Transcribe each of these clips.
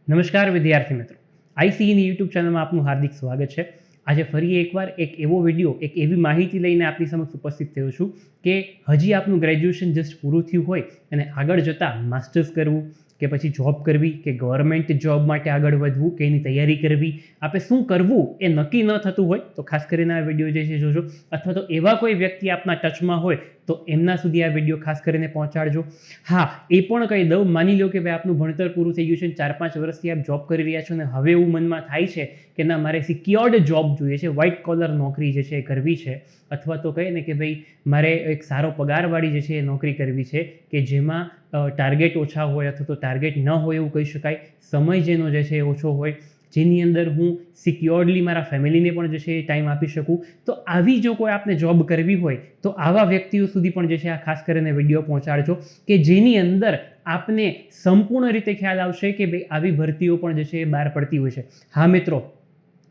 નમસ્કાર વિદ્યાર્થી મિત્રો, આઈસીઈની યુટ્યુબ ચેનલમાં આપનું હાર્દિક સ્વાગત છે। આજે ફરી એકવાર એક એવો વિડીયો, એક એવી માહિતી લઈને આપની સમક્ષ ઉપસ્થિત થયો છું કે હજી આપનું ગ્રેજ્યુએશન જસ્ટ પૂરું થયું હોય અને આગળ જતાં માસ્ટર્સ કરવું કે પછી જોબ કરવી કે ગવર્મેન્ટ જોબ માટે આગળ વધવું કે એની તૈયારી કરવી, આપણે શું કરવું એ નક્કી ન થતું હોય તો ખાસ કરીને આ વિડીયો જે છે જોજો, અથવા તો એવા કોઈ વ્યક્તિ આપના ટચમાં હોય તો એમના સુધી આ વિડીયો ખાસ કરીને પહોંચાડજો। હા, એ પણ કહી દઉં, માની લો કે ભાઈ આપનું ભણતર પૂરું થઈ ગયું છે, 4-5 વર્ષથી આપ જોબ કરી રહ્યા છો અને હવે એવું મનમાં થાય છે કે ના, મારે સિક્યોર્ડ જોબ જોઈએ છે, વ્હાઇટ કોલર નોકરી જે છે એ કરવી છે, અથવા તો કહે ને કે ભાઈ મારે એક સારો પગારવાળી જે છે એ નોકરી કરવી છે કે જેમાં ટાર્ગેટ ઓછા હોય અથવા તો ટાર્ગેટ ન હોય એવું કહી શકાય, સમય જેનો જે છે એ ઓછો હોય, જેની અંદર હું સિક્યોર્ડલી મારા ફેમિલીને પણ જે છે એ ટાઈમ આપી શકું। તો આવી જો કોઈ આપને જોબ કરવી હોય તો આવા વ્યક્તિઓ સુધી પણ જે છે આ ખાસ કરીને વિડીયો પહોંચાડજો કે જેની અંદર આપને સંપૂર્ણ રીતે ખ્યાલ આવશે કે ભાઈ આવી ભરતીઓ પણ જે છે એ બહાર પડતી હોય છે। હા મિત્રો,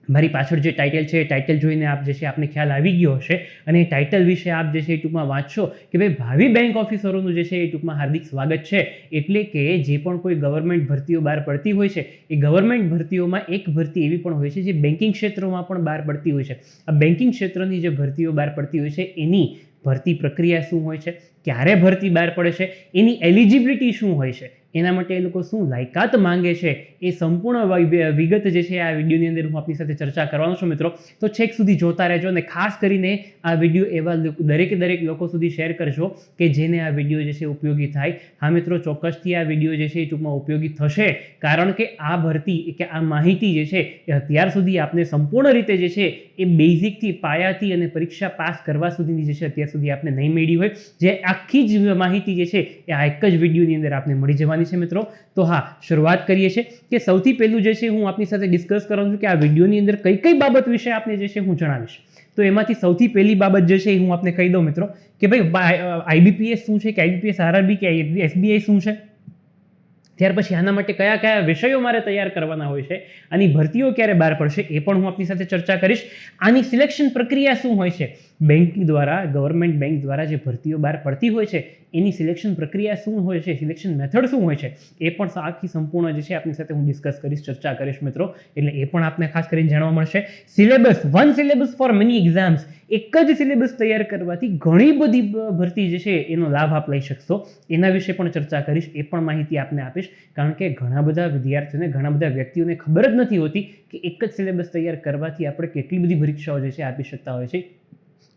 મારી પાછળ જે ટાઇટલ છે એ ટાઇટલ જોઈને આપ જે છે આપને ખ્યાલ આવી ગયો હશે અને એ ટાઇટલ વિશે આપ જે છે એ ટૂંકમાં વાંચશો કે ભાઈ ભાવિ બેંક ઓફિસરોનું જે છે એ ટૂંકમાં હાર્દિક સ્વાગત છે। એટલે કે જે પણ કોઈ ગવર્મેન્ટ ભરતીઓ બહાર પડતી હોય છે એ ગવર્મેન્ટ ભરતીઓમાં એક ભરતી એવી પણ હોય છે જે બેન્કિંગ ક્ષેત્રમાં પણ બહાર પડતી હોય છે। આ બેન્કિંગ ક્ષેત્રની જે ભરતીઓ બહાર પડતી હોય છે એની ભરતી પ્રક્રિયા શું હોય છે, ક્યારે ભરતી બહાર પડે છે, એની એલિજિબિલિટી શું હોય છે, એના માટે એ લોકો શું લાયકાત માંગે છે, એ સંપૂર્ણ વિગત જે છે આ વિડીયોની અંદર હું આપની સાથે ચર્ચા કરવાનો છું મિત્રો। તો છેક સુધી જોતા રહેજો અને ખાસ કરીને આ વિડીયો એવા દરેક લોકો સુધી શેર કરજો કે જેને આ વિડીયો જે છે ઉપયોગી થાય। હા મિત્રો, ચોક્કસથી આ વિડીયો જે છે એ ટૂંકમાં ઉપયોગી થશે, કારણ કે આ ભરતી કે આ માહિતી જે છે એ અત્યાર સુધી આપને સંપૂર્ણ રીતે જે છે એ બેઝિકથી પાયાથી અને પરીક્ષા પાસ કરવા સુધીની જે છે અત્યાર સુધી આપને નહીં મળી હોય, જે આખી જ માહિતી જે છે એ આ એક જ વિડીયોની અંદર આપને મળી જવાની છે મિત્રો। તો હા, શરૂઆત કરીએ છીએ કે સૌથી પહેલું જે છે હું આપની સાથે ડિસ્કસ કરવાનું છું કે આ વિડીયોની અંદર કઈ બાબત વિશે આપને જે છે હું જણાવીશ। તો એમાંથી સૌથી પહેલી બાબત જે છે એ હું આપને કહી દઉં મિત્રો કે ભાઈ આઈબીપીએસ શું છે, કે આઈબીપીએસ આરઆરબી કે એસબીઆઈ શું છે, ત્યાર પછી આના માટે કયા કયા વિષયો મારે તૈયાર કરવાના હોય છે, આની ભરતીઓ ક્યારે બહાર પડશે એ પણ હું આપની સાથે ચર્ચા કરીશ, આની સિલેક્શન પ્રક્રિયા શું હોય છે, બેંક દ્વારા, ગવર્મેન્ટ બેંક દ્વારા જે ભરતીઓ બહાર પડતી હોય છે એની સિલેક્શન પ્રક્રિયા શું હોય છે, સિલેક્શન મેથડ શું હોય છે, એ પણ આખી સંપૂર્ણ જે છે આપની સાથે હું ડિસ્કસ કરીશ, ચર્ચા કરીશ મિત્રો, એટલે એ પણ આપને ખાસ કરીને જાણવા મળશે। Syllabus, one syllabus for many exams, એક જ સિલેબસ તૈયાર કરવાથી ઘણી બધી ભરતી જે છે એનો લાભ આપ લઈ શકશો, એના વિશે પણ ચર્ચા કરીશ, એ પણ માહિતી આપને આપીશ, કારણ કે ઘણા બધા વિદ્યાર્થીઓને, ઘણા બધા વ્યક્તિઓને ખબર જ નથી હોતી કે એક જ સિલેબસ તૈયાર કરવાથી આપણે કેટલી બધી પરીક્ષાઓ જે છે આપી શકતા હોય છે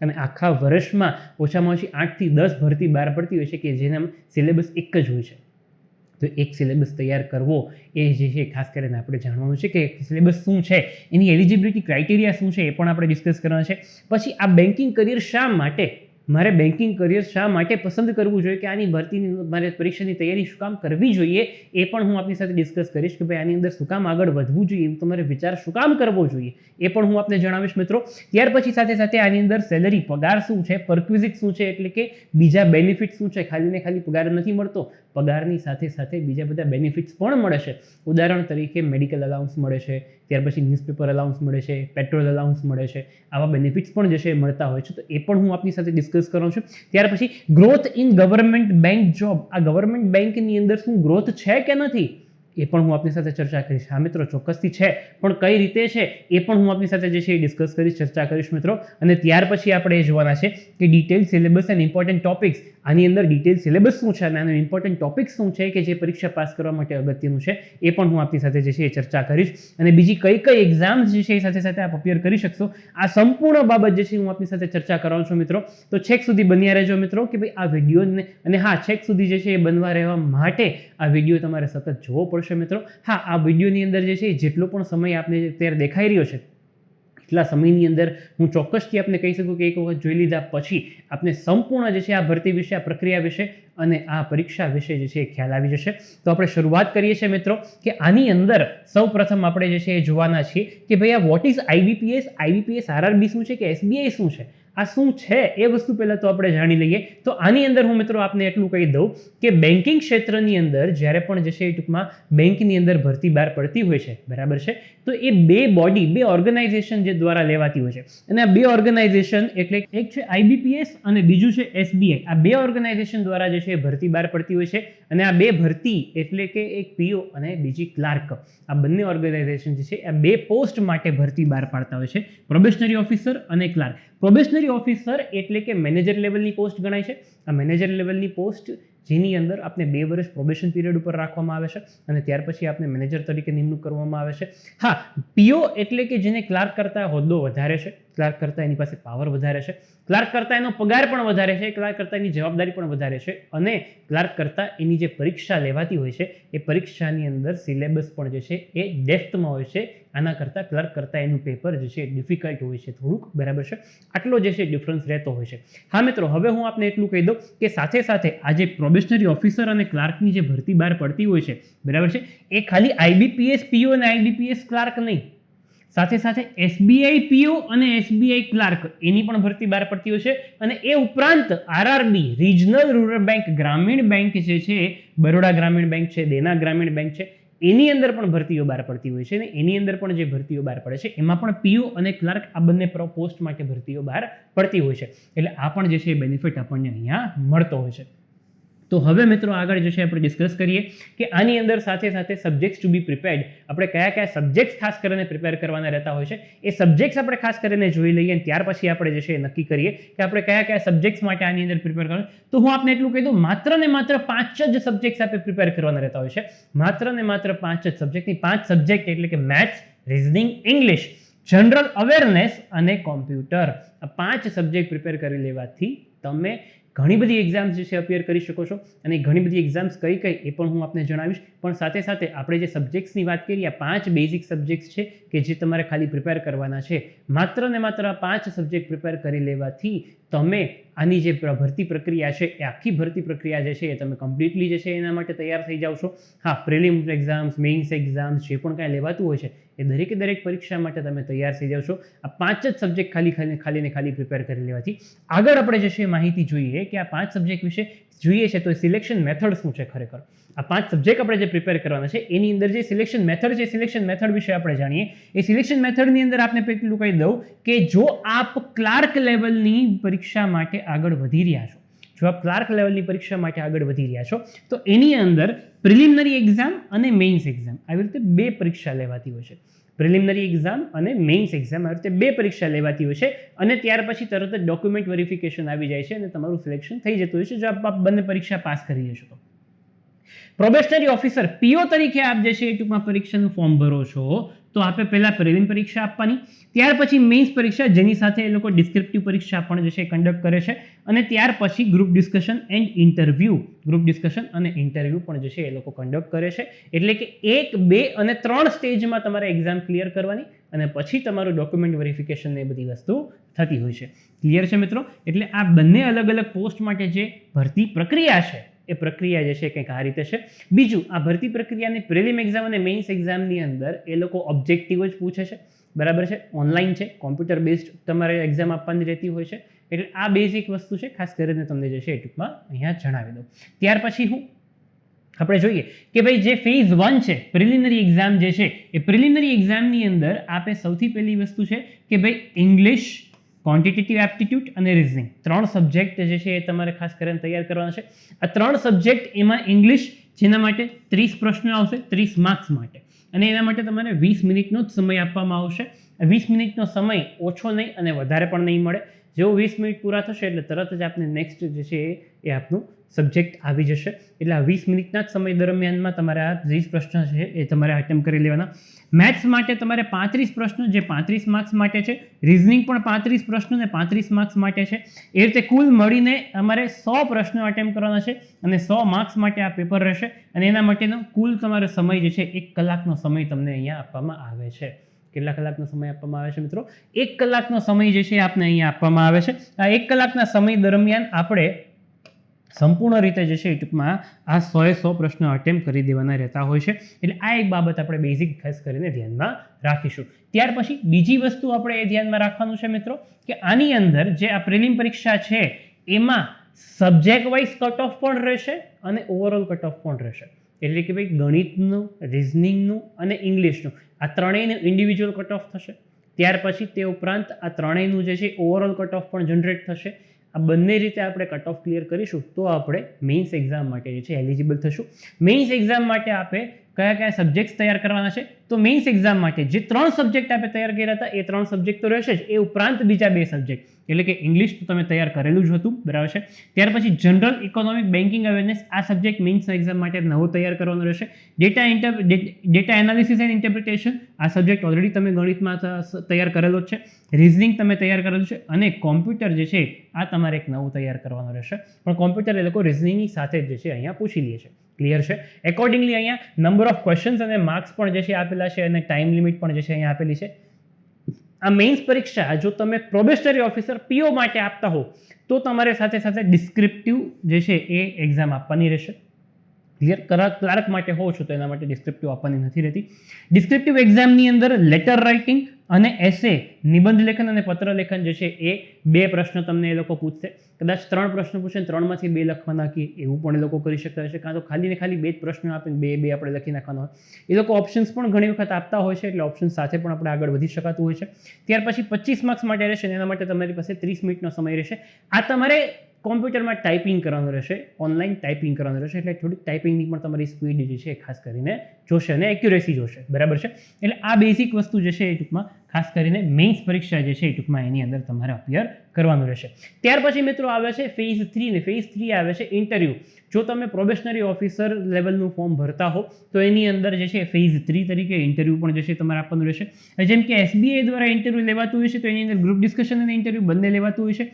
અને આખા વર્ષમાં ઓછામાં ઓછી 8 થી 10 ભરતી બહાર પડતી હોય છે કે જેના સિલેબસ એક જ હોય છે। તો એક સિલેબસ તૈયાર કરવો એ જે છે ખાસ કરીને આપણે જાણવાનું છે કે સિલેબસ શું છે, એની એલિજિબિલિટી ક્રાઇટેરિયા શું છે એ પણ આપણે ડિસ્કસ કરવાના છે। પછી આ બેન્કિંગ કરિયર શા માટે, મારે બેન્કિંગ કરિયર શા માટે પસંદ કરવું જોઈએ, કે આની ભરતીની મારે પરીક્ષાની તૈયારી શું કામ કરવી જોઈએ, એ પણ હું આપની સાથે ડિસ્કસ કરીશ કે ભાઈ આની અંદર શું કામ આગળ વધવું જોઈએ, એવું તમારે વિચાર શું કામ કરવો જોઈએ, એ પણ હું આપને જણાવીશ મિત્રો। ત્યાર પછી સાથે સાથે આની અંદર સેલરી, પગાર શું છે, પરક્વિઝિટ શું છે, એટલે કે બીજા બેનિફિટ શું છે, ખાલી ને ખાલી પગાર નથી મળતો, પગારની સાથે સાથે બીજા બધા બેનિફિટ્સ પણ મળે છે। ઉદાહરણ તરીકે મેડિકલ અલાઉન્સ મળે છે, ત્યાર પછી ન્યૂઝપેપર અલાઉન્સ મળે છે, પેટ્રોલ અલાઉન્સ મળે છે, આવા બેનિફિટ્સ પણ જે છે મળતા હોય છે, તો એ પણ હું આપની સાથે ડિસ્કસ કરવાનું છું। ત્યાર પછી growth in government bank job, આ ગવર્મેન્ટ બેંકની અંદર શું ગ્રોથ છે કે નથી એ પણ હું આપની સાથે ચર્ચા કરીશ। હા મિત્રો, ચોક્કસથી છે, પણ કઈ રીતે છે એ પણ હું આપની સાથે જે છે એ ડિસ્કસ કરીશ, ચર્ચા કરીશ મિત્રો। અને ત્યાર પછી આપણે એ જોવાના છે કે detail syllabus and important topics, આની અંદર ડિટેલ સિલેબસ શું છે અને આનું ઇમ્પોર્ટન્ટ ટોપિક્સ શું છે કે જે પરીક્ષા પાસ કરવા માટે અગત્યનું છે, એ પણ હું આપની સાથે જે છે એ ચર્ચા કરીશ। અને બીજી કઈ એક્ઝામ્સ જે છે એ સાથે સાથે આપ અપિયર કરી શકશો, આ સંપૂર્ણ બાબત જે છે હું આપની સાથે ચર્ચા કરવાનો છું મિત્રો। તો છેક સુધી બન્યા રહેજો મિત્રો કે ભાઈ આ વિડીયોને, અને હા, છેક સુધી જે છે એ બનવા રહેવા માટે આ વિડીયો તમારે સતત જોવો પડશે મિત્રો। હા, આ વિડીયોની અંદર જે છે જેટલો પણ સમય આપને અત્યારે દેખાઈ રહ્યો છે એટલા સમયની અંદર હું ચોક્કસથી આપને કહી શકું કે એક વખત જોઈ લીધા પછી આપને સંપૂર્ણ જે છે આ ભરતી વિશે, આ પ્રક્રિયા વિશે અને આ પરીક્ષા વિશે જે છે એ ખ્યાલ આવી જશે। તો આપણે શરૂઆત કરીએ છીએ મિત્રો કે આની અંદર સૌ પ્રથમ આપણે જે છે એ જોવાના છીએ કે ભાઈ આ what is IBPS, IBPS RRB શું છે કે એસબીઆઈ શું છે। આ શું છે એ વસ્તુ પહેલા તો આપણે જાણી લઈએ. તો આની અંદર હું મિત્રો આપને એટલું કહી દઉં કે બેન્કિંગ ક્ષેત્રની અંદર જ્યારે પણ જે છે એ ટૂંકમાં બેંકની અંદર ભરતી બહાર પડતી હોય છે, બરાબર છે, તો એ બે ઓર્ગેનાઇઝેશન જે દ્વારા લેવાતી હોય છે. અને આ બે ઓર્ગેનાઇઝેશન એટલે એક છે IBPS અને બીજું છે SBI. આ બે ઓર્ગેનાઇઝેશન દ્વારા જે છે ભરતી બહાર પડતી હોય છે. અને આ બે ભરતી એટલે કે એક PO અને બીજી ક્લાર્ક, આ બંને ઓર્ગેનાઇઝેશન જે છે આ બે પોસ્ટ માટે ભરતી બહાર પાડતા હોય છે, પ્રોબેશનરી ઓફિસર અને ક્લાર્ક. પ્રોબેશનરી ઓફિસર એટલે કે મેનેજર લેવલની પોસ્ટ ગણાય છે. આ મેનેજર લેવલની પોસ્ટ જેની અંદર આપને 2 વર્ષ પ્રોબેશન પીરિયડ ઉપર રાખવામાં આવે છે અને ત્યાર પછી આપને મેનેજર તરીકે નિમણૂક કરવામાં આવે છે. હા, PO એટલે કે જેને ક્લાર્ક કરતા હોદ્દો વધારે છે, ક્લાર્ક કરતા એની પાસે પાવર વધારે છે, ક્લાર્ક કરતા એનો પગાર પણ વધારે છે, ક્લાર્ક કરતા એની જવાબદારી પણ વધારે છે અને ક્લાર્ક કરતા એની જે પરીક્ષા લેવાતી હોય છે એ પરીક્ષાની અંદર સિલેબસ પણ જે છે એ ડેપ્થમાં હોય છે. આના કરતાં ક્લાર્ક કરતાં એનું પેપર જે છે ડિફિકલ્ટ હોય છે થોડુંક, બરાબર છે. આટલો જે છે ડિફરન્સ રહેતો હોય છે. હા મિત્રો, હવે હું આપને એટલું કહી દઉં કે સાથે સાથે આ જે પ્રોબેશનરી ઓફિસર અને ક્લાર્કની જે ભરતી બહાર પડતી હોય છે, બરાબર છે, એ ખાલી IBPS PO અને IBPS ક્લાર્ક નહીં, સાથે સાથે SBI PO અને SBI ક્લાર્ક એની પણ ભરતી બહાર પડતી હોય છે. અને એ ઉપરાંત RRB રિજનલ રૂરલ બેંક, ગ્રામીણ બેંક જે છે, બરોડા ગ્રામીણ બેંક છે, દેના ગ્રામીણ બેંક છે, એની અંદર પણ ભરતીઓ બહાર પડતી હોય છે. અને એની અંદર પણ જે ભરતીઓ બહાર પડે છે એમાં પણ PO અને ક્લાર્ક આ બંને પોસ્ટ માટે ભરતીઓ બહાર પડતી હોય છે. એટલે આ પણ જે છે એ બેનિફિટ આપણને અહીંયા મળતો હોય છે. તો હવે મિત્રો આગળ જે છે આપણે ડિસ્કસ કરીએ કે આની અંદર સાથે સાથે સબ્જેક્ટ્સ ટુ બી પ્રિપેર્ડ, આપણે કયા કયા સબ્જેક્ટ્સ ખાસ કરીને પ્રિપેર કરવાના રહેતા હોય છે એ સબ્જેક્ટ્સ આપણે ખાસ કરીને જોઈ લઈએ અને ત્યાર પછી આપણે જે છે એ નક્કી કરીએ કે આપણે કયા કયા સબ્જેક્ટ્સ માટે આની અંદર પ્રિપેર કરવાનું. તો હું આપને એટલું કહી દઉં, માત્ર ને માત્ર 5 જ સબ્જેક્ટ્સ આપણે પ્રિપેર કરવાના રહેતા હોય છે. માત્ર ને માત્ર 5 જ સબ્જેક્ટની 5 સબ્જેક્ટ એટલે કે maths, reasoning, English, general awareness અને કોમ્પ્યુટર. આ 5 સબ્જેક્ટ પ્રિપેર કરી લેવાથી તમે ઘણી બધી એક્ઝામ્સ જે છે અપિયર કરી શકો છો. અને ઘણી બધી એક્ઝામ્સ કઈ કઈ એ પણ હું આપને જણાવીશ. પણ સાથે સાથે આપણે જે સબ્જેક્ટ્સની વાત કરીએ, આ 5 બેઝિક સબ્જેક્ટ્સ છે કે જે તમારે ખાલી પ્રિપેર કરવાના છે. માત્ર ને માત્ર આ 5 સબ્જેક્ટ પ્રિપેર કરી લેવાથી તમે આની જે ભરતી પ્રક્રિયા છે એ આખી ભરતી પ્રક્રિયા જે છે એ તમે કમ્પ્લીટલી જે છે એના માટે તૈયાર થઈ જાવ છો. હા, પ્રિલિમ્સ એક્ઝામ્સ, મેઇન્સ એક્ઝામ્સ જે પણ કાંઈ લેવાતું હોય છે એ દરેકે દરેક પરીક્ષા માટે તમે તૈયાર થઈ જાવ છો. આ 5 જ સબ્જેક્ટ ખાલી પ્રિપેર કરી લેવાથી આગળ આપણે જે છે માહિતી જોઈએ કે આ 5 સબ્જેક્ટ વિશે જોઈએ છે. તો સિલેક્શન મેથડ શું છે ખરેખર? આ 5 સબ્જેક્ટ આપણે જે પ્રિપેર કરવાના છે એની અંદર જે સિલેક્શન મેથડ છે, સિલેક્શન મેથડ વિશે આપણે જાણીએ. એ સિલેક્શન મેથડની અંદર આપણે પેલું કહી દઉં કે જો આપ ક્લાર્ક લેવલની પરીક્ષા માટે આગળ વધી રહ્યા છો, જો આપ ક્લાર્ક લેવલની પરીક્ષા માટે આગળ વધી રહ્યા છો તો એની અંદર પ્રિલિમિનરી એક્ઝામ અને મેઇન્સ એક્ઝામ આવી રીતે 2 પરીક્ષા લેવાતી હોય છે. પ્રિલિમિનરી એક્ઝામ અને મેઇન્સ એક્ઝામ આવી રીતે 2 પરીક્ષા લેવાતી હોય છે. અને ત્યાર પછી તરત જ ડોક્યુમેન્ટ વેરિફિકેશન આવી જાય છે અને તમારું સિલેક્શન થઈ જતું હોય છે જો આપ બંને પરીક્ષા પાસ કરી લેશો તો. પ્રોબેશનરી ઓફિસર PO તરીકે આપ જે છે એ ટૂંકમાં પરીક્ષાનું ફોર્મ ભરો છો તો આપે પહેલા પ્રિલિમ પરીક્ષા આપવાની, ત્યાર પછી મેઇન્સ પરીક્ષા જેની સાથે એ લોકો ડિસ્ક્રિપ્ટિવ પરીક્ષા પણ જે છે કન્ડક્ટ કરે છે અને ત્યાર પછી ગ્રુપ ડિસ્કશન એન્ડ ઇન્ટરવ્યૂ પણ જે છે એ લોકો કન્ડક્ટ કરે છે. એટલે કે 1, 2 અને 3 સ્ટેજમાં તમારે એક્ઝામ ક્લિયર કરવાની અને પછી તમારું ડોક્યુમેન્ટ વેરિફિકેશન એ બધી વસ્તુ થતી હોય છે. ક્લિયર છે મિત્રો? એટલે આ બંને અલગ અલગ પોસ્ટ માટે જે ભરતી પ્રક્રિયા છે એ પ્રક્રિયા જે છે કંઈક આ રીતે છે. બીજું, આ ભરતી પ્રક્રિયાની પ્રિલિમ એક્ઝામ અને મેઇન્સ એક્ઝામની અંદર એ લોકો ઓબ્જેક્ટિવ જ પૂછે છે, બરાબર છે, ઓનલાઈન છે, કોમ્પ્યુટર બેઝડ તમારે એક્ઝામ આપવાની રહેતી હોય છે. એટલે આ બેઝિક વસ્તુ છે, ખાસ કરીને તમને જે છે એ ટૂંકમાં અહીંયા જણાવી દઉં. ત્યાર પછી આપણે જોઈએ કે ભાઈ જે ફેઝ 1 છે પ્રિલિમિનરી એક્ઝામ જે છે એ પ્રિલિમિનરી એક્ઝામની અંદર આપે સૌથી પહેલી વસ્તુ છે કે ભાઈ ઇંગ્લિશ, ક્વોન્ટિટેટિવ એપ્ટિટ્યૂડ અને રીઝનિંગ 3 સબ્જેક્ટ જે છે એ તમારે ખાસ કરીને તૈયાર કરવાના છે. આ 3 સબ્જેક્ટ, એમાં ઇંગ્લિશ જેના માટે 30 પ્રશ્નો આવશે 30 માર્ક્સ માટે અને એના માટે તમારે 20 મિનિટનો જ સમય આપવામાં આવશે. 20 મિનિટનો સમય ઓછો નહીં અને વધારે પણ નહીં મળે. જેવો 20 મિનિટ પૂરા થશે એટલે તરત જ આપને નેક્સ્ટ જે છે એ આપનું સબ્જેક્ટ આવી જશે. એટલે આ 20 મિનિટના જ સમય દરમિયાનમાં તમારે આ 30 પ્રશ્નો છે એ તમારે અટેમ્પ્ટ કરી લેવાના. મેથ્સ માટે તમારે 35 પ્રશ્નો જે 35 માર્ક્સ માટે છે, રીઝનિંગ પણ 35 પ્રશ્નો ને 35 માર્ક્સ માટે છે. એ રીતે કુલ મળીને અમારે 100 પ્રશ્નો અટેમ્પ્ટ કરવાના છે અને 100 માર્ક્સ માટે આ પેપર રહેશે અને એના માટેનો કુલ તમારો સમય જે છે 1 કલાકનો સમય તમને અહીંયા આપવામાં આવે છે. કેટલા કલાકનો સમય આપવામાં આવે છે મિત્રો? 1 કલાકનો સમય જે છે આપને અહીંયા આપવામાં આવે છે. આ 1 કલાકના સમય દરમિયાન આપણે સંપૂર્ણ રીતે જે છે એ ટૂંકમાં આ 100 પ્રશ્નો અટેમ્પ્ટ કરી દેવાના રહેતા હોય છે. એટલે આ એક બાબત આપણે બેઝિક ખાસ કરીને ધ્યાનમાં રાખીશું. ત્યાર પછી બીજી વસ્તુ આપણે એ ધ્યાનમાં રાખવાનું છે મિત્રો કે આની અંદર જે આ પ્રિલિમ પરીક્ષા છે એમાં સબ્જેક્ટ વાઇઝ કટ ઓફ પણ રહેશે અને ઓવરઓલ કટ ઓફ પણ રહેશે. એટલે કે ભાઈ ગણિતનું, રિઝનિંગનું અને ઇંગ્લિશનું આ ત્રણેયનું ઇન્ડિવિજ્યુઅલ કટ ઓફ થશે. ત્યાર પછી તે ઉપરાંત આ ત્રણેયનું જે છે ઓવરઓલ કટ ઓફ પણ જનરેટ થશે. આ બંને રીતે આપણે કટ ઓફ ક્લિયર કરીશું તો આપણે મેઇન્સ એક્ઝામ માટે જે છે એલિજિબલ થશું. મેઇન્સ એક્ઝામ માટે આપણે કયા કયા સબ્જેક્ટ્સ તૈયાર કરવાના છે? તો મેઇન્સ એક્ઝામ માટે જે 3 સબ્જેક્ટ આપણે તૈયાર કર્યા હતા એ 3 સબ્જેક્ટ તો રહેશે જ, એ ઉપરાંત બીજા 2 સબ્જેક્ટ એટલે કે ઇંગ્લિશ તો તમે તૈયાર કરેલું જ હતું, બરાબર છે. ત્યાર પછી જનરલ ઇકોનોમિક બેન્કિંગ અવેરનેસ આ સબ્જેક્ટ મેઇન્સ એક્ઝામ માટે નવો તૈયાર કરવાનો રહેશે. ડેટા એનાલિસિસ એન્ડ ઇન્ટરપ્રિટેશન આ સબ્જેક્ટ ઓલરેડી તમે ગણિતમાં તૈયાર કરેલો જ છે. રિઝનિંગ તમે તૈયાર કરેલું છે અને કોમ્પ્યુટર જે છે આ તમારે એક નવું તૈયાર કરવાનું રહેશે. પણ કોમ્પ્યુટર એ લોકો રિઝનિંગની સાથે જ જે છે અહીંયા પૂછી લે છે. ક્લિયર છે? એકોર્ડિંગલી અહીંયા નંબર ઓફ ક્વેશ્ચન્સ અને માર્ક્સ પણ જે છે આપેલા છે અને ટાઈમ લિમિટ પણ જે છે અહીંયા આપેલી છે. આ મેઇન્સ પરીક્ષા જો તમે પ્રોબેશનરી ઓફિસર પીઓ માટે આપતા હો તો તમારે સાથે સાથે ડિસ્ક્રિપ્ટિવ જે છે એ એક્ઝામ આપવાની રહેશે. ક્લિયર? ક્લાર્ક માટે હો છો તો એના માટે ડિસ્ક્રિપ્ટિવ આપવાની નથી રહેતી. ડિસ્ક્રિપ્ટિવ એક્ઝામની અંદર લેટર રાઇટિંગ અને એસે, નિબંધ લેખન અને પત્ર લેખન જે છે એ 2 પ્રશ્નો તમને એ લોકો પૂછશે. કદાચ 3 પ્રશ્નો પૂછે 3માંથી 2 લખવાના કે એવું પણ એ લોકો કરી શકતા હશે, કાં તો ખાલી ને ખાલી 2 જ પ્રશ્નો આપીને 2 આપણે લખી નાખવાના હોય. એ લોકો ઓપ્શન્સ પણ ઘણી વખત આપતા હોય છે એટલે ઓપ્શન સાથે પણ આપણે આગળ વધી શકાતું હોય છે. ત્યાર પછી 25 માર્ક્સ માટે રહેશે અને એના માટે તમારી પાસે 30 મિનિટનો સમય રહેશે. આ તમારે કોમ્પ્યુટરમાં ટાઈપિંગ કરવાનું રહેશે, ઓનલાઈન ટાઈપિંગ કરવાનું રહેશે એટલે થોડીક ટાઈપિંગની પણ તમારી સ્પીડ જે છે ખાસ કરીને જોશે અને એક્યુરેસી જોશે, બરાબર છે. એટલે આ બેઝિક વસ્તુ જે છે એ ટૂંકમાં ખાસ કરીને મેઇન્સ પરીક્ષા જે છે એ ટૂંકમાં એની અંદર તમારે અપિયર કરવાનું રહેશે. ત્યાર પછી મિત્રો આવે છે ફેઝ 3 ને ફેઝ 3 આવે છે ઇન્ટરવ્યૂ. જો તમે પ્રોબેશનરી ઓફિસર લેવલનું ફોર્મ ભરતા હો તો એની અંદર જે છે ફેઝ 3 તરીકે ઇન્ટરવ્યૂ પણ જે છે તમારે આપવાનું રહેશે. જેમ કે SBI દ્વારા ઇન્ટરવ્યૂ લેવાતું હોય છે તો એની અંદર ગ્રુપ ડિસ્કશન અને ઇન્ટરવ્યૂ બંને લેવાતું હોય છે.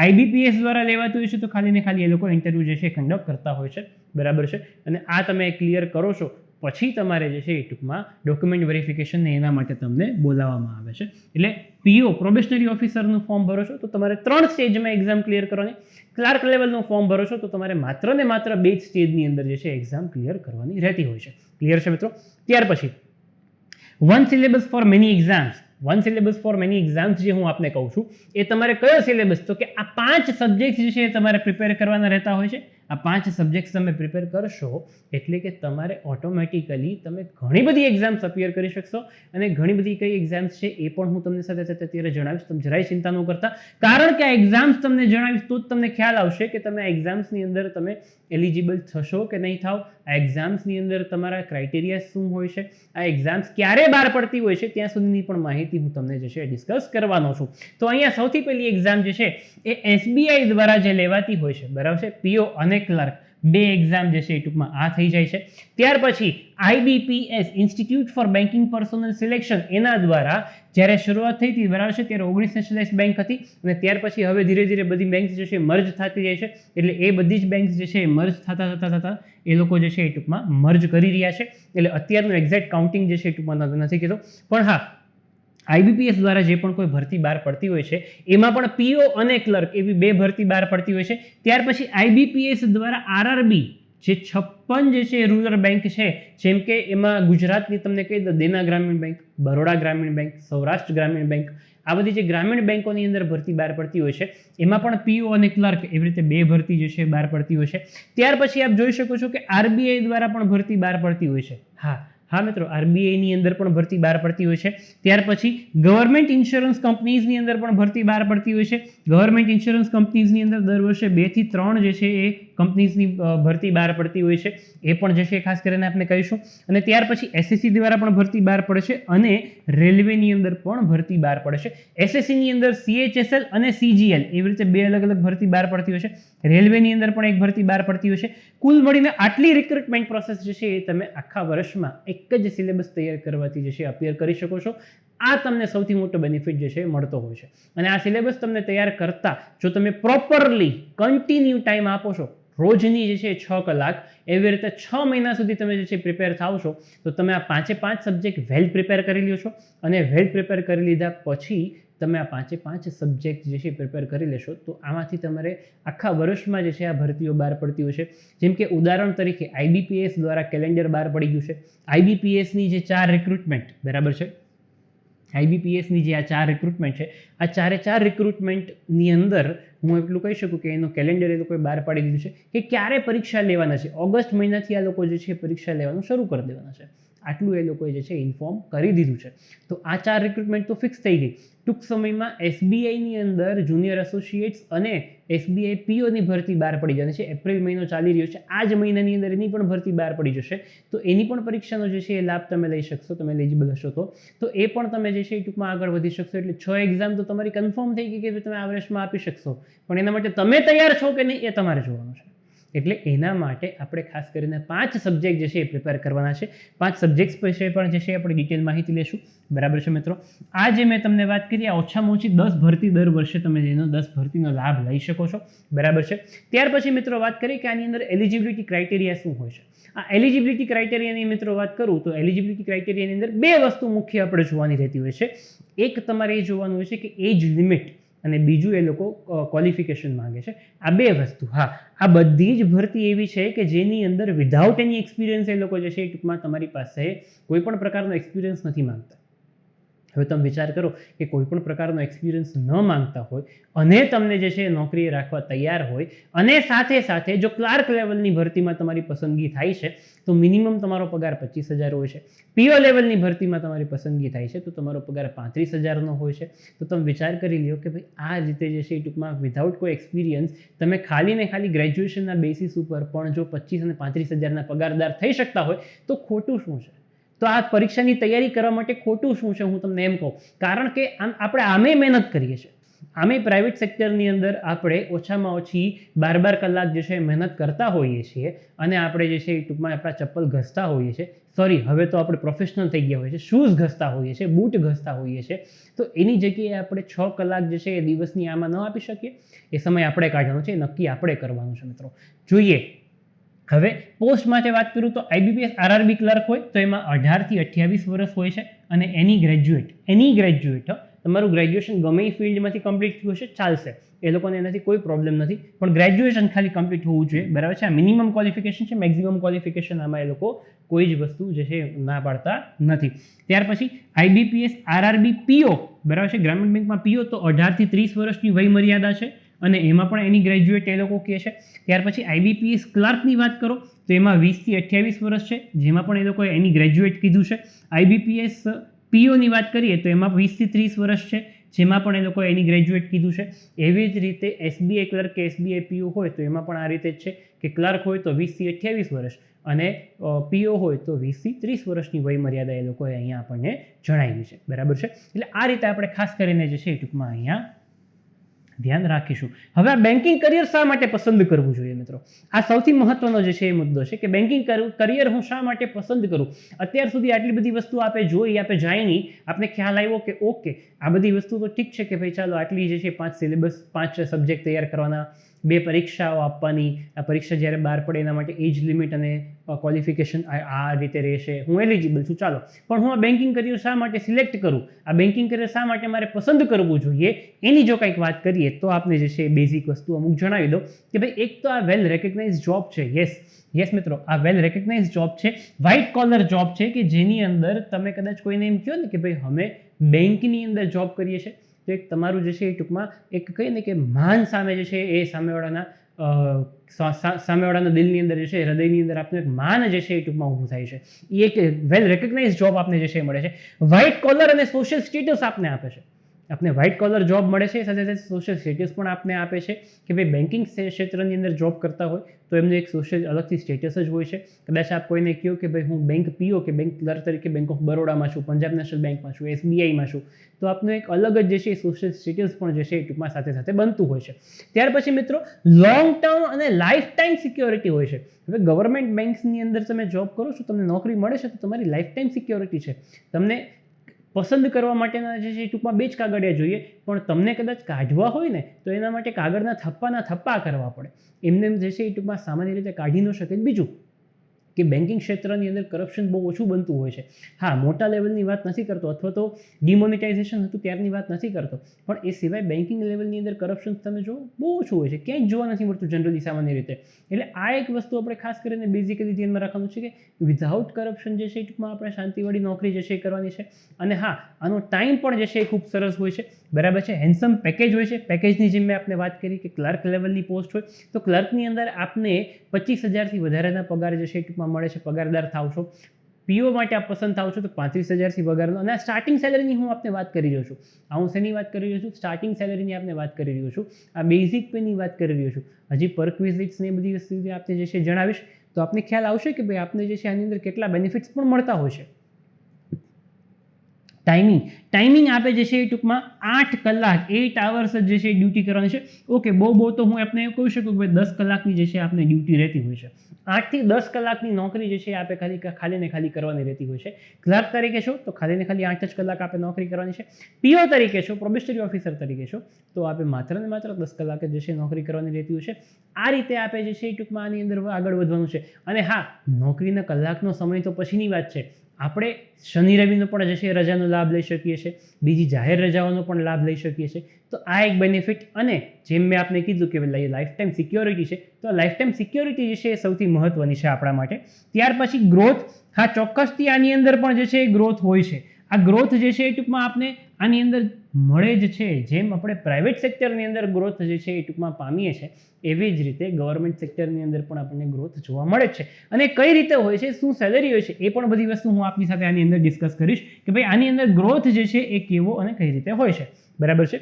IBPS દ્વારા લેવાતું હોય છે તો ખાલી ને ખાલી એ લોકો ઇન્ટરવ્યૂ જે છે કન્ડક્ટ કરતા હોય છે, બરાબર છે. અને આ તમે ક્લિયર કરો છો પછી તમારે જે છે એ ટૂંકમાં ડોક્યુમેન્ટ વેરિફિકેશન ને એના માટે તમને બોલાવવામાં આવે છે. એટલે પીઓ પ્રોબેશનરી ઓફિસરનું ફોર્મ ભરો છો તો તમારે 3 સ્ટેજમાં એક્ઝામ ક્લિયર કરવાની. ક્લાર્ક લેવલનું ફોર્મ ભરો છો તો તમારે માત્ર ને માત્ર 2 જ સ્ટેજની અંદર જે છે એક્ઝામ ક્લિયર કરવાની રહેતી હોય છે. ક્લિયર છે મિત્રો? ત્યાર પછી one syllabus for many exams. One syllabus for many exams જે હું આપને કહું છું એ તમારે કયો સિલેબસ? તો કે આ 5 સબ્જેક્ટ જે છે એ તમારે પ્રિપેર કરવાના રહેતા હોય છે. આ 5 સબ્જેક્ટ તમે પ્રિપેર કરશો એટલે કે તમારે ઓટોમેટિકલી તમે ઘણી બધી એક્ઝામ્સ અપિયર કરી શકશો. અને ઘણી બધી કઈ એક્ઝામ્સ છે એ પણ હું તમને સાથે સાથે અત્યારે જણાવીશ. તમે જરાય ચિંતા ન કરતા, કારણ કે આ એક્ઝામ્સ તમને જણાવીશ તો જ તમને ખ્યાલ આવશે કે તમે આ એક્ઝામ્સની અંદર તમે એલિજિબલ થશો કે નહીં થાવ. આ એક્ઝામ્સની અંદર તમારા ક્રાઇટેરિયા શું હોય છે, આ એક્ઝામ્સ ક્યારે બહાર પડતી હોય છે ત્યાં સુધીની પણ માહિતી હું તમને જે છે ડિસ્કસ કરવાનો છું. તો અહીંયા સૌથી પહેલી એક્ઝામ જે છે એ SBI દ્વારા જે લેવાતી હોય છે, બરાબર છે. પીઓ અને ક્લાર્ક 2 એક્ઝામ જે છે એ ટૂંકમાં આ થઈ જાય છે. ત્યાર પછી IBPS institute for banking personnel selection એના દ્વારા જ્યારે શરૂઆત થઈ હતી, બરાબર છે, ત્યારે 19 નેશનલાઇઝ બેંક હતી અને ત્યાર પછી હવે ધીરે ધીરે બધી બેંક જે છે મર્જ થતી જાય છે. એટલે એ બધી જ બેંક જે છે એ મર્જ થતા એ લોકો જે છે એ ટૂંકમાં મર્જ કરી રહ્યા છે. એટલે અત્યારનું એક્ઝેક્ટ કાઉન્ટિંગ જે છે એ ટૂંકમાં નથી કીધું, પણ હા IBPS દ્વારા જે પણ કોઈ ભરતી બહાર પડતી હોય છે એમાં પણ પીઓ અને ક્લર્ક એવી 2 ભરતી બહાર પડતી હોય છે. ત્યાર પછી IBPS દ્વારા RRB જે 56 જે છે રૂરલ બેંક છે, જેમ કે એમાં ગુજરાતની તમને કહી દો દેના ગ્રામીણ બેંક, બરોડા ગ્રામીણ બેંક, સૌરાષ્ટ્ર ગ્રામીણ બેંક, આ બધી જે ગ્રામીણ બેંકોની અંદર ભરતી બહાર પડતી હોય છે એમાં પણ પીઓ અને ક્લર્ક એવી રીતે 2 ભરતી જે છે બહાર પડતી હોય છે. ત્યાર પછી આપ જોઈ શકો છો કે RBI દ્વારા પણ ભરતી બહાર પડતી હોય છે. હા મિત્રો, RBI ની અંદર પણ ભરતી બહાર પડતી હોય છે. ત્યાર પછી ગવર્મેન્ટ ઇન્સ્યોરન્સ કંપનીઝની અંદર પણ ભરતી બહાર પડતી હોય છે. ગવર્મેન્ટ ઇન્સ્યોરન્સ કંપનીઝની અંદર દર વર્ષે 2 થી 3 જે છે એ કંપનીઝની ભરતી બહાર પડતી હોય છે. એ પણ જે છે ખાસ કરીને આપણે કહીશું. અને ત્યાર પછી SSC દ્વારા પણ ભરતી બહાર પડે છે અને રેલવેની અંદર પણ ભરતી બહાર પડે છે. SSC ની અંદર CHSL અને CGL એવી રીતે 2 અલગ અલગ ભરતી બહાર પડતી હોય છે. રેલવેની અંદર પણ એક ભરતી બહાર પડતી હોય છે. કુલ મળીને આટલી રિક્રુટમેન્ટ પ્રોસેસ જે છે એ તમે આખા વર્ષમાં એક જ સિલેબસ તૈયાર કરવાથી જે છે અપિયર કરી શકો છો. આ તમને સૌથી મોટો બેનિફિટ જે છે મળતો હોય છે. અને આ સિલેબસ તમને તૈયાર કરતા જો તમે પ્રોપરલી કન્ટિન્યુ ટાઈમ આપો છો, રોજની જે છે 6 કલાક, એવી રીતે 6 મહિના સુધી તમે જે છે પ્રિપેર થાવ છો તો તમે આ 5 સબ્જેક્ટ વેલ પ્રિપેર કરી લ્યો છો. અને વેલ પ્રિપેર કરી લીધા પછી તમે આ 5 સબ્જેક્ટ જે છે પ્રિપેર કરી લેશો તો આમાંથી તમારે આખા વર્ષમાં જે છે આ ભરતીઓ બહાર પડતી હોય છે. જેમ કે ઉદાહરણ તરીકે IBPS દ્વારા કેલેન્ડર બહાર પડી ગયું છે. IBPSની જે 4 રિક્રુટમેન્ટ બરાબર છે, IBPSની જે આ 4 રિક્રુટમેન્ટ છે, આ 4 રિક્રુટમેન્ટની અંદર હું એટલું કહી શકું કે એનું કેલેન્ડર એ લોકોએ બહાર પાડી દીધું છે કે ક્યારે પરીક્ષા લેવાના છે. ઓગસ્ટ મહિનાથી આ લોકો જે છે પરીક્ષા લેવાનું શરૂ કરી દેવાના છે. આટલું એ લોકોએ જે છે ઇન્ફોર્મ કરી દીધું છે. તો આ 4 રિક્રુટમેન્ટ તો ફિક્સ થઈ ગઈ. ટૂંક સમયમાં SBIની અંદર જુનિયર એસોસિએટ્સ અને SBI POની ભરતી બહાર પડી જવાની છે. એપ્રિલ મહિનો ચાલી રહ્યો છે, આ જ મહિનાની અંદર એની પણ ભરતી બહાર પડી જશે. તો એની પણ પરીક્ષાનો જે છે એ લાભ તમે લઈ શકશો, તમે એલિજિબલ હશો તો એ પણ તમે જે છે એ ટૂંકમાં આગળ વધી શકશો. એટલે 6 એક્ઝામ તો તમારી કન્ફર્મ થઈ ગઈ કે તમે આ વર્ષમાં આપી શકશો. પણ એના માટે તમે તૈયાર છો કે નહીં એ તમારે જોવાનું છે. એટલે એના માટે આપણે ખાસ કરીને 5 સબ્જેક્ટ જે છે એ પ્રિપેર કરવાના છે. 5 સબ્જેક્ટ્સ વિશે પણ જે છે આપણે ડિટેલ માહિતી લેશું. બરાબર છે મિત્રો. આ જે મેં તમને વાત કરી આ ઓછામાં ઓછી 10 ભરતી દર વર્ષે તમે એનો 10 ભરતીનો લાભ લઈ શકો છો. બરાબર છે. ત્યાર પછી મિત્રો વાત કરી કે આની અંદર એલિજિબિલિટી ક્રાઇટેરિયા શું હોય છે. આ એલિજિબિલિટી ક્રાઇટેરિયાની મિત્રો વાત કરું તો એલિજિબિલિટી ક્રાઇટેરિયાની અંદર 2 વસ્તુ મુખ્ય આપણે જોવાની રહેતી હોય છે. એક તમારે એ જોવાનું હોય છે કે એજ લિમિટ અને બીજું એ લોકો ક્વોલિફિકેશન માંગે છે. આ 2 વસ્તુ. હા, આ બધી જ ભરતી એવી છે કે જેની અંદર વિધાઉટ એની એક્સપિરિયન્સ એ લોકો જે છે એ ટૂંકમાં તમારી પાસે કોઈ પણ પ્રકારનો એક્સપિરિયન્સ નથી માંગતા. હવે તમે વિચાર કરો કે કોઈ પણ પ્રકારનો એક્સપિરિયન્સ ન માંગતા હોય અને તમને જે છે નોકરીએ રાખવા તૈયાર હોય અને સાથે સાથે જો ક્લાર્ક લેવલની ભરતીમાં તમારી પસંદગી થાય છે તો મિનિમમ તમારો પગાર 25,000 હોય છે. PO લેવલની ભરતીમાં તમારી પસંદગી થાય છે તો તમારો પગાર 35,000નો હોય છે. તો તમે વિચાર કરી લ્યો કે ભાઈ આ રીતે જે છે એ ટૂંકમાં વિધાઉટ કોઈ એક્સપિરિયન્સ તમે ખાલી ને ખાલી ગ્રેજ્યુએશનના બેસિસ ઉપર પણ જો 25 અને 35,000ના પગારદાર થઈ શકતા હોય તો ખોટું શું છે? તો આ પરીક્ષાની તૈયારી કરવા માટે ખોટું શું છે હું તમને એમ કહું. કારણ કે આપણે આમે મહેનત કરીએ છીએ. આમે પ્રાઇવેટ સેક્ટરની અંદર આપણે ઓછામાં ઓછી 12 કલાક જે છે મહેનત કરતા હોઈએ છીએ અને આપણે જે છે એ ટૂંકમાં આપણા ચપ્પલ ઘસતા હોઈએ છીએ. સોરી, હવે તો આપણે પ્રોફેશનલ થઈ ગયા હોઈએ છીએ, શૂઝ ઘસતા હોઈએ છીએ, બૂટ ઘસતા હોઈએ છીએ. તો એની જગ્યાએ આપણે 6 કલાક જે છે એ દિવસની આમાં ન આપી શકીએ. એ સમય આપણે કાઢવાનો છે, નક્કી આપણે કરવાનું છે મિત્રો. જોઈએ હવે પોસ્ટ માટે વાત કરું તો IBPS RRB ક્લર્ક હોય તો એમાં 18 થી 28 વર્ષ હોય છે અને એની ગ્રેજ્યુએટ તમારું ગ્રેજ્યુએશન ગમે એ ફિલ્ડમાંથી કમ્પ્લીટ થયું હશે ચાલશે, એ લોકોને એનાથી કોઈ પ્રોબ્લેમ નથી. પણ ગ્રેજ્યુએશન ખાલી કમ્પ્લીટ હોવું જોઈએ. બરાબર છે. આ મિનિમમ ક્વોલિફિકેશન છે, મેક્સિમમ ક્વોલિફિકેશન આમાં એ લોકો કોઈ જ વસ્તુ જે છે ના પાડતા નથી. ત્યાર પછી IBPS RRB PO બરાબર છે, ગ્રામીણ બેંકમાં PO તો 18 થી 30 વર્ષની વય મર્યાદા છે અને એમાં પણ એની ગ્રેજ્યુએટ એ લોકો કહે છે. ત્યાર પછી IBPS ક્લાર્કની વાત કરો તો એમાં 20 થી 28 વર્ષ છે, જેમાં પણ એ લોકોએ એની ગ્રેજ્યુએટ કીધું છે. IBPS POની વાત કરીએ તો એમાં 20 થી 30 વર્ષ છે, જેમાં પણ એ લોકોએ એની ગ્રેજ્યુએટ કીધું છે. એવી જ રીતે SBI ક્લર્ક કે SBI PO હોય તો એમાં પણ આ રીતે જ છે કે ક્લર્ક હોય તો 20 થી 28 વર્ષ અને PO હોય તો 20 થી 30 વર્ષની વય મર્યાદા એ લોકોએ અહીંયા આપણને જણાવી છે. બરાબર છે. એટલે આ રીતે આપણે ખાસ કરીને જે છે એ ટૂંકમાં અહીંયા ધ્યાન રાખીશું. હવે આ બેન્કિંગ કરિયર શા માટે પસંદ કરવું જોઈએ મિત્રો? આ સૌથી મહત્વનો જે છે એ મુદ્દો છે કે બેન્કિંગ કરિયર હું શા માટે પસંદ કરું. અત્યાર સુધી આટલી બધી વસ્તુ આપણે જોઈ, આપણે જાણી, આપણે ખ્યાલ આવ્યો કે ઓકે આ બધી વસ્તુ તો ઠીક છે કે ભાઈ ચાલો આટલી જે છે 5 સિલેબસ 5 સબ્જેક્ટ તૈયાર કરવાના, 2 પરીક્ષાઓ આપવાની, આ પરીક્ષા જ્યારે બહાર પડે એના માટે એજ લિમિટ અને ક્વોલિફિકેશન આ રીતે રહેશે, હું એલિજિબલ છું ચાલો. પણ હું આ બેન્કિંગ કરિયર શા માટે સિલેક્ટ કરું, આ બેન્કિંગ કરિયર શા માટે મારે પસંદ કરવું જોઈએ, એની જો કંઈક વાત કરીએ તો આપને જે છે બેઝિક વસ્તુ અમુક જણાવી દો કે ભાઈ એક તો આ વેલ રેકગ્નાઇઝ જોબ છે. યસ મિત્રો, આ વેલ રેકગ્નાઇઝ જોબ છે, વ્હાઇટ કોલર જોબ છે કે જેની અંદર તમે કદાચ કોઈને એમ કહો ને કે ભાઈ અમે બેંકની અંદર જોબ કરીએ છીએ તો એક તમારું જે છે એ ટૂંકમાં એક કહીએ ને કે માન સામે જે છે એ સામેવાળાના દિલની અંદર જે છે હૃદયની અંદર આપનું એક માન જે છે એ ટૂંકમાં ઊભું થાય છે. એ એક વેલ રેકગ્નાઇઝ જોબ આપને જે છે એ મળે છે. વ્હાઇટ કોલર અને સોશિયલ સ્ટેટસ આપને આપે છે. આપને વ્હાઇટ કોલર જોબ મળે છે, સાથે સાથે સોશિયલ સ્ટેટસ પણ આપને આપે છે કે ભાઈ બેન્કિંગ ક્ષેત્રની અંદર જોબ કરતા હોય તો એમનું એક સોશિયલ અલગથી સ્ટેટસ જ હોય છે. કદાચ આપ કોઈને કહો કે ભાઈ હું બેંક PO કે બેંક ક્લર્ક તરીકે બેંક ઓફ બરોડામાં છું, પંજાબ નેશનલ બેંકમાં છું, SBIમાં છું, તો આપનું એક અલગ જ જે છે સોશિયલ સ્ટેટસ પણ જે છે એ ટૂંકમાં સાથે સાથે બનતું હોય છે. ત્યાર પછી મિત્રો લોંગ ટર્મ અને લાઈફ ટાઈમ સિક્યોરિટી હોય છે. હવે ગવર્મેન્ટ બેંક્સની અંદર તમે જોબ કરો છો, તમને નોકરી મળે છે તો તમારી લાઈફ ટાઈમ સિક્યોરિટી છે. તમને પસંદ કરવા માટેના જે છે ટૂંકમાં 2 જ કાગળિયા જોઈએ, પણ તમને કદાચ કાઢવા હોય ને તો એના માટે કાગળના થપ્પા કરવા પડે. એમને જે છે એ ટૂંકમાં સામાન્ય રીતે કાઢી ન શકે. બીજું કે બેન્કિંગ ક્ષેત્રની અંદર કરપ્શન બહુ ઓછું બનતું હોય છે. હા, મોટા લેવલની વાત નથી કરતો અથવા તો ડિમોનિટાઇઝેશન હતું ત્યારની વાત નથી કરતો, પણ એ સિવાય બેન્કિંગ લેવલની અંદર કરપ્શન તમે જો બહુ ઓછું હોય છે, ક્યાંય જોવા નથી મળતું જનરલી સામાન્ય રીતે. એટલે આ એક વસ્તુ આપણે ખાસ કરીને બેઝિકલી ધ્યાનમાં રાખવાનું છે કે વિધાઉટ કરપ્શન જે છે એ ટૂંકમાં આપણે શાંતિવાળી નોકરી જે છે એ કરવાની છે. અને હા, આનો ટાઈમ પણ જે છે એ ખૂબ સરસ હોય છે, બરાબર છે. હેન્ડસમ પેકેજ હોય છે. પેકેજની જેમ મેં આપને વાત કરી કે ક્લાર્ક લેવલની પોસ્ટ હોય તો ક્લાર્કની અંદર આપને 25,000થી વધારેના પગાર જે છે એ ટૂંકમાં મળે છે, પગારદાર થાવ છો. પીઓ માટે આપ પસંદ થાવ છો તો 35,000થી પગારનો. અને સ્ટાર્ટિંગ સેલરીની હું આપને વાત કરી રહ્યો છું. હું શેની વાત કરી રહ્યો છું? સ્ટાર્ટિંગ સેલરીની આપને વાત કરી રહ્યો છું. આ બેઝિક પેની વાત કરી રહ્યો છું. હજી પરક્વિઝિટ્સ ને બધી વસ્તુ આપને જે છે જણાવીશ તો આપને ખ્યાલ આવશે કે ભાઈ આપને જે છે આની અંદર કેટલા બેનિફિટ્સ પણ મળતા હોય છે. ટાઈમિંગ આપે જે છે એ ટૂંકમાં 8 કલાક 8 hours જે છે ડ્યુટી કરવાની છે. ઓકે, બહુ તો હું આપને એવું કહી શકું કે ભાઈ 10 કલાકની જે છે આપને ડ્યુટી રહેતી હોય છે. 8 થી 10 કલાકની નોકરી જે છે આપે ખાલી ને ખાલી કરવાની રહેતી હોય છે. ક્લાર્ક તરીકે છો તો ખાલી ને ખાલી 8 જ કલાક આપે નોકરી કરવાની છે. પીઓ તરીકે છો, પ્રોબેશનરી ઓફિસર તરીકે છો તો આપે માત્ર ને માત્ર 10 કલાક જે છે નોકરી કરવાની રહેતી હોય છે. આ રીતે આપે જે છે એ ટૂંકમાં આની અંદર આગળ વધવાનું છે. અને હા, નોકરીના કલાકનો સમય તો પછીની વાત છે. આપણે શનિ રવિનો પણ જે છે રજાનો લાભ લઈ શકીએ છીએ, બીજી જાહેર રજાઓનો પણ લાભ લઈ શકીએ છીએ. તો આ એક બેનિફિટ. અને જેમ મેં આપને કીધું કે લાઈફ ટાઈમ સિક્યોરિટી છે તો લાઈફ ટાઈમ સિક્યોરિટી જે છે એ સૌથી મહત્વની છે આપણા માટે. ત્યાર પછી ગ્રોથ. હા, ચોક્કસથી આની અંદર પણ જે છે એ ગ્રોથ હોય છે. આ ગ્રોથ જે છે એ ટૂંકમાં આપને આની અંદર મળે જ છે. જેમ આપણે પ્રાઇવેટ સેક્ટરની અંદર ગ્રોથ જે છે એ ટૂંકમાં પામીએ છીએ એવી જ રીતે ગવર્મેન્ટ સેક્ટરની અંદર પણ આપણને ગ્રોથ જોવા મળે છે. અને કઈ રીતે હોય છે, શું સેલરી હોય છે, એ પણ બધી વસ્તુ હું આપની સાથે આની અંદર ડિસ્કસ કરીશ કે ભાઈ આની અંદર ગ્રોથ જે છે એ કેવો અને કઈ રીતે હોય છે, બરાબર છે.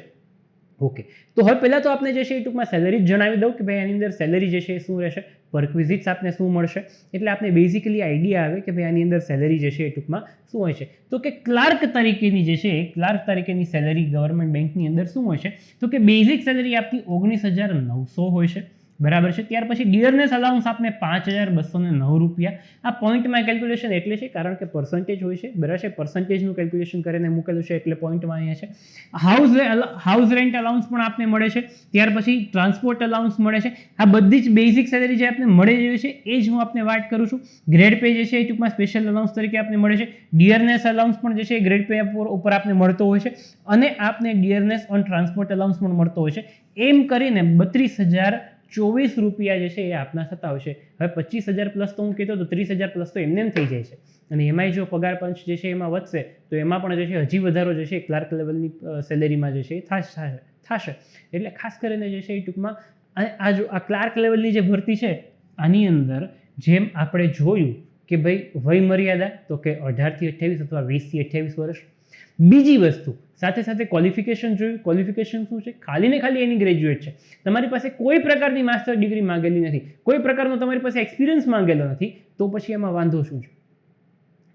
ઓકે, તો હવે પહેલાં તો આપણે જે છે એ ટૂંકમાં સેલરી જ જણાવી દઉં કે ભાઈ આની અંદર સેલરી જે છે એ શું રહેશે, પરક્વિઝિટ્સ આપને શું મળશે. એટલે આપને બેઝિકલી આઈડિયા આવે કે ભાઈ આની અંદર સેલરી જે છે એ ટૂંકમાં શું હોય છે. તો કે ક્લાર્ક તરીકેની જે છે ક્લાર્ક તરીકેની સેલરી ગવર્મેન્ટ બેંકની અંદર શું હોય છે તો કે બેઝિક સેલરી આપની 19,900 હોય છે, બરાબર છે. ત્યાર પછી ડિયરનેસ અલાઉન્સ આપને 5,209 રૂપિયા. આ પોઈન્ટમાં કેલ્ક્યુલેશન એટલે છે કારણ કે પર્સન્ટેજ હોય છે, બરાબર છે. પર્સન્ટેજનું કેલ્ક્યુલેશન કરીને મૂકેલું છે એટલે પોઈન્ટમાં અહીંયા છે. હાઉસ રેન્ટ અલાઉન્સ પણ આપને મળે છે. ત્યાર પછી ટ્રાન્સપોર્ટ અલાઉન્સ મળે છે. આ બધી જ બેઝિક સેલરી જે આપને મળે જોઈએ છે એ જ હું આપને વાત કરું છું. ગ્રેડ પે જે છે એ ટૂંકમાં સ્પેશિયલ અલાઉન્સ તરીકે આપને મળે છે. ડિયરનેસ અલાઉન્સ પણ જે છે એ ગ્રેડ પે ઉપર આપને મળતો હોય છે. અને આપને ડિયરનેસ ઓન ટ્રાન્સપોર્ટ અલાઉન્સ પણ મળતો હોય છે. એમ કરીને 32,024 રૂપિયા જે છે એ આપના થતા હોય છે. હવે 25,000 પ્લસ તો હું કહેતો તો 30,000 પ્લસ તો એમને થઈ જાય છે. અને એમાંય જો પગાર પંચ જે છે એમાં વધશે તો એમાં પણ જે છે હજી વધારો જે છે ક્લાર્ક લેવલની સેલેરીમાં જે છે એ થશે. એટલે ખાસ કરીને જે છે એ ટૂંકમાં આ ક્લાર્ક લેવલની જે ભરતી છે આની અંદર જેમ આપણે જોયું કે ભાઈ વય મર્યાદા તો કે 18 થી 28 અથવા 20 થી 28 વર્ષ. બીજી વસ્તુ સાથે ક્વોલિફિકેશન જોયું. ક્વોલિફિકેશન શું છે? ખાલી ને ખાલી એની ગ્રેજ્યુએટ છે. તમારી પાસે કોઈ પ્રકારની માસ્ટર ડિગ્રી માંગેલી નથી, કોઈ પ્રકારનો તમારી પાસે એક્સપિરિયન્સ માંગેલો નથી, તો પછી એમાં વાંધો શું છે?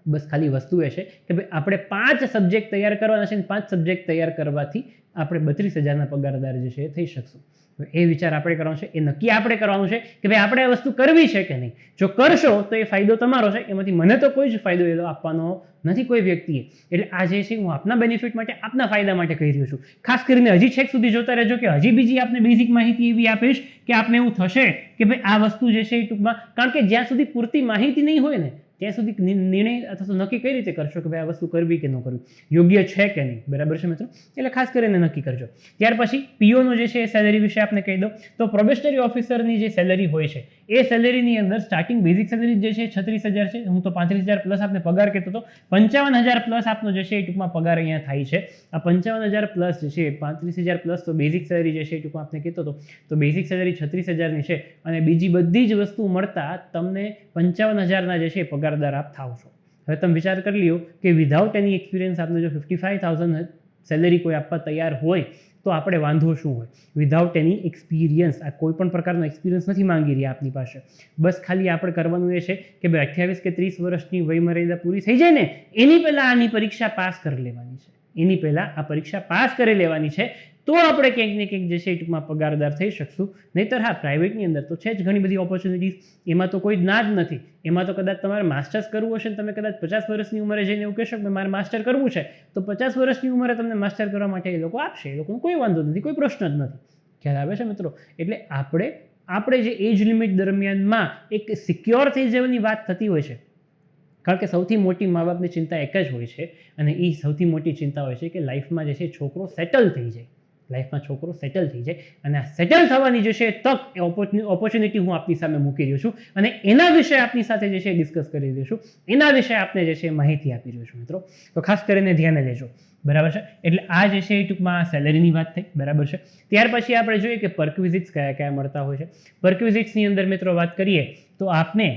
બસ ખાલી વસ્તુ એ છે કે ભાઈ આપણે 5 સબ્જેક્ટ તૈયાર કરવાના છે અને 5 સબ્જેક્ટ તૈયાર કરવાથી આપણે 32,000ના પગારદાર જે છે એ થઈ શકશું. એ વિચાર આપણે કરવાનો છે, એ નક્કી આપણે કરવાનું છે કે ભાઈ આપણે આ વસ્તુ કરવી છે કે નહીં. જો કરશો તો એ ફાયદો તમારો છે, એમાંથી મને તો કોઈ જ ફાયદો એ આપવાનો નથી કોઈ વ્યક્તિએ. એટલે આ જે છે હું આપના બેનિફિટ માટે, આપના ફાયદા માટે કહી રહ્યો છું. ખાસ કરીને હજી છેક સુધી જોતા રહેજો કે હજી બીજી આપને બેઝિક માહિતી એવી આપીશ કે આપને એવું થશે કે ભાઈ આ વસ્તુ જે છે એ ટૂંકમાં, કારણ કે જ્યાં સુધી પૂરતી માહિતી નહીં હોય ને ત્યાં સુધી નિર્ણય અથવા તો નક્કી કઈ રીતે કરશો કે ભાઈ આ વસ્તુ કરવી કે ન કરવી, યોગ્ય છે કે નહીં, બરાબર છે મિત્રો. એટલે ખાસ કરીને નક્કી કરજો. ત્યાર પછી પીઓનો જે છે એ સેલરી વિશે આપણે કહી દઉં તો પ્રોબેશનરી ઓફિસરની જે સેલરી હોય છે એ સેલરીની અંદર સ્ટાર્ટિંગ બેઝિક સેલરી જે છે 36,000 છે. હું તો 35,000 પ્લસ આપને પગાર કહેતો હતો. 55,000 પ્લસ આપનો જે છે એ ટૂંકમાં પગાર અહીંયા થાય છે. આ 55,000 પ્લસ જે છે 35,000 પ્લસ તો બેઝિક સેલરી જે છે એ ટૂંકમાં આપને કહેતો હતો તો બેઝિક સેલરી 36,000ની છે. અને બીજી બધી જ વસ્તુ મળતા તમને 55,000ના જે છે પગારદાર આપ થાવ છો. હવે તમે વિચાર કરી લ્યો કે વિધાઉટ એની એક્સપિરિયન્સ આપને જો 55,000 સેલરી કોઈ આપવા તૈયાર હોય તો આપણે વાંધો શું હોય? વિધાઉટ એની એક્સપિરિયન્સ, આ કોઈ પણ પ્રકારનો એક્સપિરિયન્સ નથી માંગી રહ્યા આપની પાસે. બસ ખાલી આપણે કરવાનું એ છે કે ભાઈ 28 કે 30 વર્ષની વય મર્યાદા પૂરી થઈ જાય ને એની પહેલાં આની પરીક્ષા પાસ કરી લેવાની છે. એની પહેલાં આ પરીક્ષા પાસ કરી લેવાની છે તો આપણે ક્યાંક ને ક્યાંક જે છે એ ટૂંકમાં પગારદાર થઈ શકશું. નહીંતર હા, પ્રાઇવેટની અંદર તો છે જ ઘણી બધી ઓપોર્ચ્યુનિટીઝ, એમાં તો કોઈ ના જ નથી. એમાં તો કદાચ તમારે માસ્ટર્સ કરવું હશે ને તમે કદાચ 50 વર્ષની ઉંમરે જઈને એવું કહેશો કે મારે માસ્ટર કરવું છે તો 50 વર્ષની ઉંમરે તમને માસ્ટર કરવા માટે એ લોકો આપશે. એ લોકોનો કોઈ વાંધો નથી, કોઈ પ્રશ્ન જ નથી. ખ્યાલ આવે છે મિત્રો? એટલે આપણે આપણે જે એજ લિમિટ દરમિયાનમાં એક સિક્યોર થઈ જવાની વાત થતી હોય છે, કારણ કે સૌથી મોટી મા બાપની ચિંતા એક જ હોય છે, અને એ સૌથી મોટી ચિંતા હોય છે કે લાઈફમાં જે છે છોકરો સેટલ થઈ જાય, લાઈફમાં છોકરો સેટલ થઈ જાય, અને આ સેટલ થવાની જે છે તક, એ ઓપોર્ચ્યુનિટી હું આપની સામે મૂકી રહ્યો છું, અને એના વિશે આપની સાથે જે છે ડિસ્કસ કરી રહ્યો છું, એના વિશે આપને જે છે માહિતી આપી રહ્યો છું મિત્રો. તો ખાસ કરીને ધ્યાને લેજો, બરાબર છે. એટલે આ જે છે એ ટૂંકમાં સેલેરીની વાત થઈ, બરાબર છે. ત્યાર પછી આપણે જોઈએ કે પરક્વિઝિટ્સ કયા કયા મળતા હોય છે. પરક્વિઝિટ્સની અંદર મિત્રો વાત કરીએ તો આપને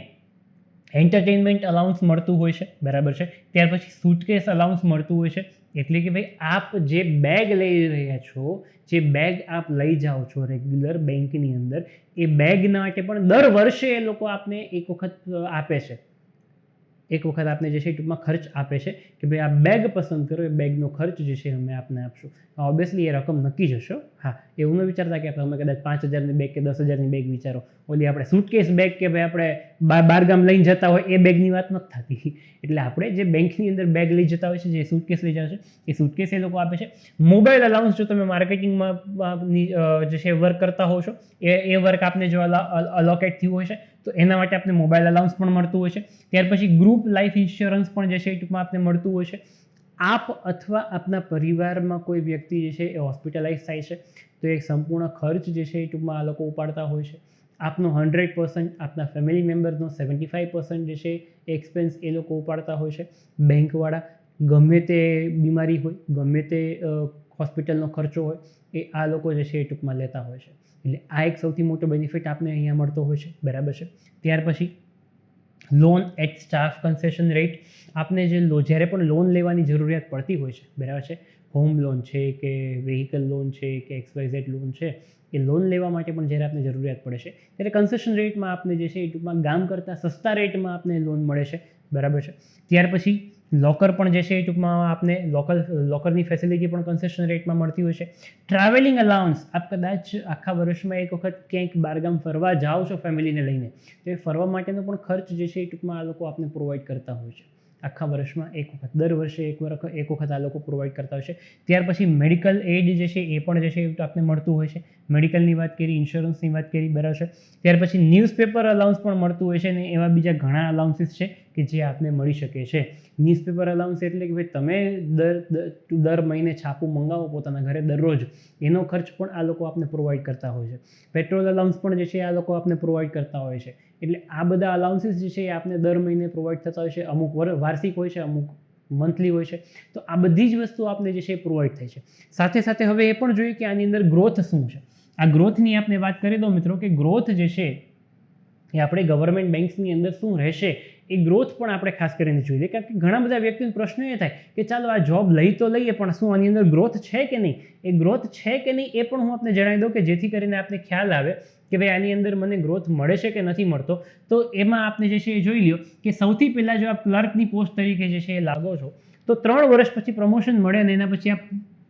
એન્ટરટેનમેન્ટ અલાઉન્સ મળતું હોય છે, બરાબર છે. ત્યાર પછી સુટકેસ અલાઉન્સ મળતું હોય છે, એટલે કે ભાઈ આપ જે બેગ લઈ રહ્યા છો, જે બેગ આપ લઈ જાઓ છો રેગ્યુલર બેંકની અંદર, એ બેગ માટે પણ દર વર્ષે એ લોકો આપને એક વખત આપે છે, એક વખત આપને જે છે ટૂંકમાં ખર્ચ આપે છે કે ભાઈ આ બેગ પસંદ કરો, એ બેગનો ખર્ચ જે છે અમે આપને આપશું. ઓબ્વિયસલી એ રકમ નક્કી જ હશે. હા, એવું ન વિચારતા કે તમે કદાચ 5,000ની બેગ કે 10,000ની બેગ વિચારો. ઓલી આપણે સુટકેસ બેગ કે ભાઈ આપણે બારગામ લઈને જતા હોય એ બેગની વાત નથી થતી. એટલે આપણે જે બેંકની અંદર બેગ લઈ જતા હોય છે, જે સુટકેસ લઈ જાવ છે, એ સુટકેસ એ લોકો આપે છે. મોબાઈલ અલાઉન્સ, જો તમે માર્કેટિંગમાં જે છે વર્ક કરતા હો છો, એ વર્ક આપને જો અલોકેટ થયું હોય છે તો એના માટે આપણે મોબાઈલ અલાઉન્સ પણ મળતું હોય છે. ત્યાર પછી ગ્રુપ લાઈફ ઇન્સ્યોરન્સ પણ જે છે એ ટૂંકમાં આપને મળતું હોય છે. આપ અથવા આપના પરિવારમાં કોઈ વ્યક્તિ જે છે એ હોસ્પિટલાઇઝ થાય છે તો એ સંપૂર્ણ ખર્ચ જે છે એ ટૂંકમાં આ લોકો ઉપાડતા હોય છે. આપનો 100%, આપના ફેમિલી મેમ્બરનો 75% જે છે એ એક્સપેન્સ એ લોકો ઉપાડતા હોય છે. બેંકવાળા ગમે તે બીમારી હોય, ગમે તે હોસ્પિટલનો ખર્ચો હોય, એ આ લોકો જે છે એ ટૂંકમાં લેતા હોય છે. એટલે આ એક સૌથી મોટો બેનિફિટ આપને અહીંયા મળતો હોય છે, બરાબર છે. ત્યાર પછી loan at staff concession rate. આપને જે જ્યારે પણ લોન લેવાની જરૂરિયાત પડતી હોય છે, બરાબર છે, હોમ લોન છે કે વ્હીકલ લોન છે કે XYZ લોન છે, એ લોન લેવા માટે પણ જ્યારે આપને જરૂરિયાત પડે છે ત્યારે કન્સેશન રેટમાં આપને જે છે એ ટૂંકમાં ગામ કરતાં સસ્તા રેટમાં આપને લોન મળે છે, બરાબર છે. ત્યાર પછી લોકર પણ જે છે એ ટૂંકમાં આપને લોકરની ફેસિલિટી પણ કન્સેશન રેટમાં મળતી હોય છે. ટ્રાવેલિંગ અલાઉન્સ, આપ કદાચ આખા વર્ષમાં એક વખત ક્યાંક બહારગામ ફરવા જાઓ છો ફેમિલીને લઈને, તો એ ફરવા માટેનો પણ ખર્ચ જે છે એ ટૂંકમાં આ લોકો આપને પ્રોવાઈડ કરતા હોય છે. આખા વર્ષમાં એક વખત, દર વર્ષે એક વખત આ લોકો પ્રોવાઈડ કરતા હોય છે. ત્યાર પછી મેડિકલ એડ જે છે એ પણ જે છે એ આપને મળતું હોય છે. મેડિકલની વાત કરી, ઇન્સ્યોરન્સની વાત કરી, બરાબર છે. ત્યાર પછી ન્યૂઝપેપર અલાઉન્સ પણ મળતું હોય છે, અને એવા બીજા ઘણા અલાઉન્સીસ છે કે જે આપને મળી શકે છે. ન્યૂઝપેપર અલાઉન્સ એટલે કે ભાઈ તમે દર મહિને છાપું મંગાવો પોતાના ઘરે દરરોજ, એનો ખર્ચ પણ આ લોકો આપને પ્રોવાઈડ કરતા હોય છે. પેટ્રોલ અલાઉન્સ પણ જે છે આ લોકો આપને પ્રોવાઈડ કરતા હોય છે. એટલે આ બધા અલાઉન્સીસ જે છે એ આપને દર મહિને પ્રોવાઈડ થતા હોય છે. અમુક વાર્ષિક હોય છે, અમુક મંથલી હોય છે. તો આ બધી જ વસ્તુ આપને જે છે એ પ્રોવાઈડ થાય છે. સાથે સાથે હવે એ પણ જોઈએ કે આની અંદર ગ્રોથ શું છે. આ ગ્રોથની આપણે વાત કરી દો મિત્રો, કે ગ્રોથ જે છે એ આપણે ગવર્મેન્ટ બેંક્સની અંદર શું રહેશે, એ ગ્રોથ પણ આપણે ખાસ કરીને જોઈએ. કારણ કે ઘણા બધા વ્યક્તિનો પ્રશ્ન એ થાય કે ચાલો આ જોબ લઈ તો લઈએ, પણ શું આની અંદર ગ્રોથ છે કે નહીં, એ ગ્રોથ છે કે નહીં એ પણ હું આપને જણાવી દઉં, કે જેથી કરીને આપને ખ્યાલ આવે કે ભાઈ આની અંદર મને ગ્રોથ મળે છે કે નથી મળતો. તો એમાં આપને જે છે એ જોઈ લ્યો કે સૌથી પહેલાં જો આપ ક્લર્કની પોસ્ટ તરીકે જે છે એ લાગો છો તો 3 વર્ષ પછી પ્રમોશન મળે, અને એના પછી આપ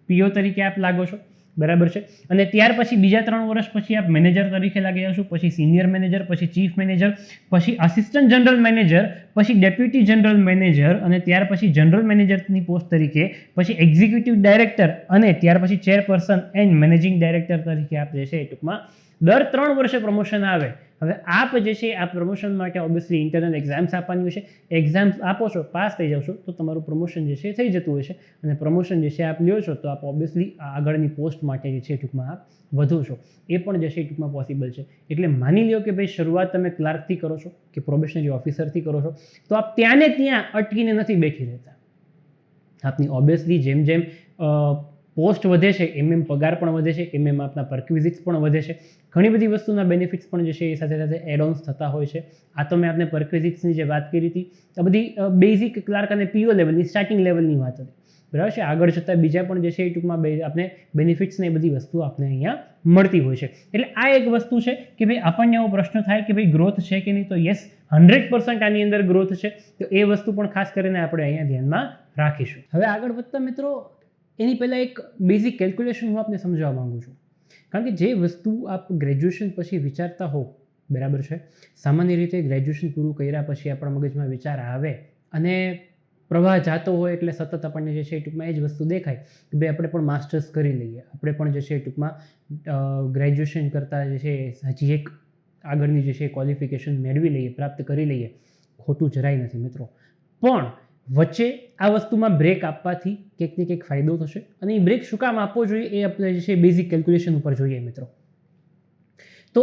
પીઓ તરીકે આપ લાગો છો, બરાબર છે. અને ત્યાર પછી બીજા 3 વર્ષ પછી આપ મેનેજર તરીકે લાગી જશો, પછી સિનિયર મેનેજર, પછી ચીફ મેનેજર, પછી આસિસ્ટન્ટ જનરલ મેનેજર, પછી ડેપ્યુટી જનરલ મેનેજર, અને ત્યાર પછી જનરલ મેનેજરની પોસ્ટ તરીકે, પછી એક્ઝિક્યુટિવ ડાયરેક્ટર, અને ત્યાર પછી ચેરપર્સન એન્ડ મેનેજિંગ ડાયરેક્ટર તરીકે આપ જે છે એ ટૂંકમાં દર 3 વર્ષે પ્રમોશન આવે. હવે આપ જે છે આ પ્રમોશન માટે ઓબ્વિયસલી ઇન્ટરનલ એક્ઝામ્સ આપવાની હોય છે. એક્ઝામ્સ આપો છો, પાસ થઈ જાવ છો તો તમારું પ્રમોશન જે છે થઈ જતું હોય છે, અને પ્રમોશન જે છે આપ લ્યો છો તો આપ ઓબ્વિયસલી આગળની પોસ્ટ માટે જે છે ટૂંકમાં આપ વધો છો. એ પણ જે છે ટૂંકમાં પોસિબલ છે. એટલે માની લ્યો કે ભાઈ શરૂઆત તમે ક્લાર્કથી કરો છો કે પ્રોબેશનરી ઓફિસરથી કરો છો, તો આપ ત્યાં ને ત્યાં અટકીને નથી બેઠી રહેતા. આપની ઓબ્વિયસલી જેમ જેમ પોસ્ટ વધે છે એમ પગાર પણ વધે છે, એમ આપના પરક્વિઝિટ્સ પણ વધે છે. ઘણી બધી વસ્તુના બેનિફિટ્સ પણ જે છે એ સાથે સાથે એડ ઓન્સ થતા હોય છે. આ તો મેં આપને પરક્વિઝિટ્સની જે વાત કરી હતી, આ બધી બેઝિક ક્લાર્ક અને પીઓ લેવલની સ્ટાર્ટિંગ લેવલની વાત હતી, બરાબર છે. આગળ જતાં બીજા પણ જે છે એ ટૂંકમાં આપણે બેનિફિટ્સ ને એ બધી વસ્તુ આપણે અહીંયા મળતી હોય છે. એટલે આ એક વસ્તુ છે કે ભાઈ આપણને એવો પ્રશ્ન થાય કે ભાઈ ગ્રોથ છે કે નહીં, તો યસ 100% આની અંદર ગ્રોથ છે. તો એ વસ્તુ પણ ખાસ કરીને આપણે અહીંયા ધ્યાનમાં રાખીશું. હવે આગળ વધતા મિત્રો એની પહેલાં એક બેઝિક કેલ્ક્યુલેશન હું આપને સમજાવવા માંગુ છું. કારણ કે જે વસ્તુ આપ ગ્રેજ્યુએશન પછી વિચારતા હો, બરાબર છે, સામાન્ય રીતે ગ્રેજ્યુએશન પૂરું કર્યા પછી આપણા મગજમાં વિચાર આવે અને પ્રવાહ જાતો હોય એટલે સતત આપણને જે છે એ ટૂંકમાં એ જ વસ્તુ દેખાય કે ભાઈ આપણે પણ માસ્ટર્સ કરી લઈએ, આપણે પણ જે છે એ ટૂંકમાં ગ્રેજ્યુએશન કરતાં જે છે હજી એક આગળની જે છે ક્વોલિફિકેશન મેળવી લઈએ, પ્રાપ્ત કરી લઈએ, ખોટું જરાય નથી મિત્રો. પણ વચ્ચે આ વસ્તુમાં બ્રેક આપવાથી કંઈક ને કંઈક ફાયદો થશે. અને એ બ્રેક શું કામ આપવો જોઈએ એ આપણે જે છે બેઝિક કેલ્ક્યુલેશન ઉપર જોઈએ મિત્રો. તો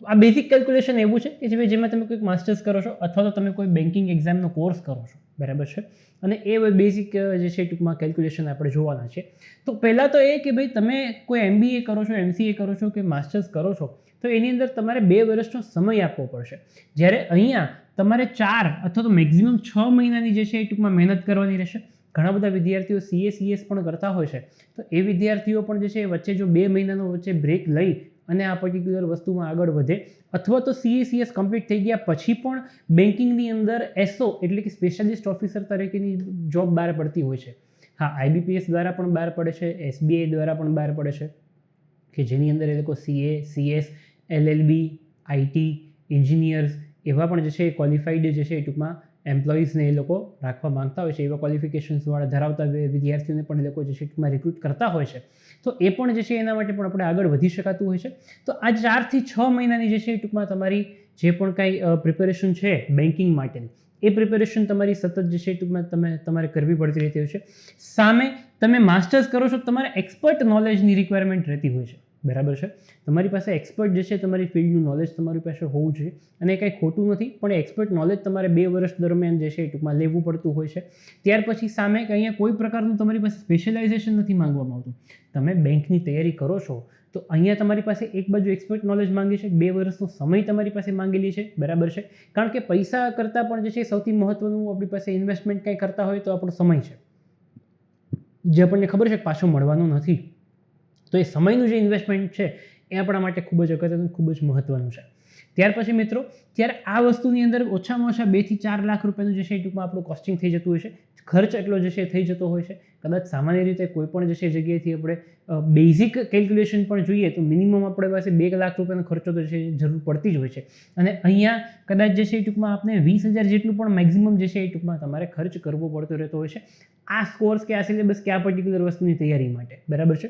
આ બેઝિક કેલ્ક્યુલેશન એવું છે કે જેમાં તમે કોઈક માસ્ટર્સ કરો છો અથવા તો તમે કોઈ બેન્કિંગ એક્ઝામનો કોર્સ કરો છો, બરાબર છે. અને એ બેઝિક જે છે ટૂંકમાં કેલ્ક્યુલેશન આપણે જોવાના છે. તો પહેલાં તો એ કે ભાઈ તમે કોઈ MBA કરો છો, MCA કરો છો કે માસ્ટર્સ કરો છો, તો એની અંદર તમારે 2 વર્ષનો સમય આપવો પડશે. જ્યારે અહીંયા તમારે 4 અથવા તો મેક્ઝિમમ 6 મહિનાની જે છે એ ટૂંકમાં મહેનત કરવાની રહેશે. ઘણા બધા વિદ્યાર્થીઓ CS પણ કરતા હોય છે. તો એ વિદ્યાર્થીઓ પણ જે છે એ વચ્ચે જો 2 મહિનાનો વચ્ચે બ્રેક લઈ અને આ પર્ટિક્યુલર વસ્તુમાં આગળ વધે, અથવા તો CS કમ્પ્લીટ થઈ ગયા પછી પણ બેન્કિંગની અંદર SO એટલે કે સ્પેશિયાલિસ્ટ ઓફિસર તરીકેની જોબ બહાર પડતી હોય છે. હા, IBPS દ્વારા પણ બહાર પડે છે, SBI દ્વારા પણ બહાર પડે છે, કે જેની અંદર એ લોકો CA, CS, LLB, IT, engineers એવા પણ જે છે એ ક્વોલિફાઈડ જે છે એ ટૂંકમાં એમ્પ્લોઈઝને એ લોકો રાખવા માંગતા હોય છે. એવા ક્વોલિફિકેશન્સવાળા ધરાવતા વિદ્યાર્થીઓને પણ એ લોકો જે છે ટૂંકમાં રિક્રુટ કરતા હોય છે. તો એ પણ જે છે એના માટે પણ આપણે આગળ વધી શકાતું હોય છે. તો આ 4 થી 6 મહિનાની જે છે એ ટૂંકમાં તમારી જે પણ કાંઈ પ્રિપેરેશન છે બેન્કિંગ માટેની, એ પ્રિપેરેશન તમારી સતત જે છે ટૂંકમાં તમારે કરવી પડતી રહેતી હોય છે. સામે તમે માસ્ટર્સ કરો છો, તમારે એક્સપર્ટ નોલેજની રિક્વાયરમેન્ટ રહેતી હોય છે, બરાબર છે. તમારી પાસે એક્સપર્ટ જે છે તમારી ફિલ્ડનું નોલેજ તમારી પાસે હોવું જોઈએ. અને એ કંઈ ખોટું નથી, પણ એક્સપર્ટ નોલેજ તમારે 2 વર્ષ દરમિયાન જે છે એ ટૂંકમાં લેવું પડતું હોય છે. ત્યાર પછી સામે અહીંયા કોઈ પ્રકારનું તમારી પાસે સ્પેશિયલાઇઝેશન નથી માંગવામાં આવતું. તમે બેંકની તૈયારી કરો છો તો અહીંયા તમારી પાસે એક બાજુ એક્સપર્ટ નોલેજ માંગે છે, 2 વર્ષનો સમય તમારી પાસે માંગેલી છે, બરાબર છે. કારણ કે પૈસા કરતાં પણ જે છે સૌથી મહત્વનું આપણી પાસે ઇન્વેસ્ટમેન્ટ કંઈ કરતા હોય તો આપણો સમય છે, જે આપણને ખબર છે પાછો મળવાનો નથી. તો એ સમયનું જે ઇન્વેસ્ટમેન્ટ છે એ આપણા માટે ખૂબ જ અગત્યનું, ખૂબ જ મહત્વનું છે. ત્યાર પછી મિત્રો, ત્યારે આ વસ્તુની અંદર ઓછામાં ઓછા 2 થી 4 લાખ રૂપિયાનું જે છે એ ટૂંકમાં આપણું કોસ્ટિંગ થઈ જતું હોય છે. ખર્ચ એટલો જે છે થઈ જતો હોય છે. કદાચ સામાન્ય રીતે કોઈ પણ જે છે જગ્યાએથી આપણે બેઝિક કેલ્ક્યુલેશન પણ જોઈએ તો મિનિમમ આપણે પાસે 2 લાખ રૂપિયાનો ખર્ચો તો છે જરૂર પડતી જ હોય છે. અને અહીંયા કદાચ જે છે એ ટૂંકમાં આપણે 20,000 જેટલું પણ મેક્ઝિમમ જે છે એ ટૂંકમાં તમારે ખર્ચ કરવો પડતો રહેતો હોય છે આ કોર્સ કે આ સિલેબસ કે આ પર્ટિક્યુલર વસ્તુની તૈયારી માટે, બરાબર છે.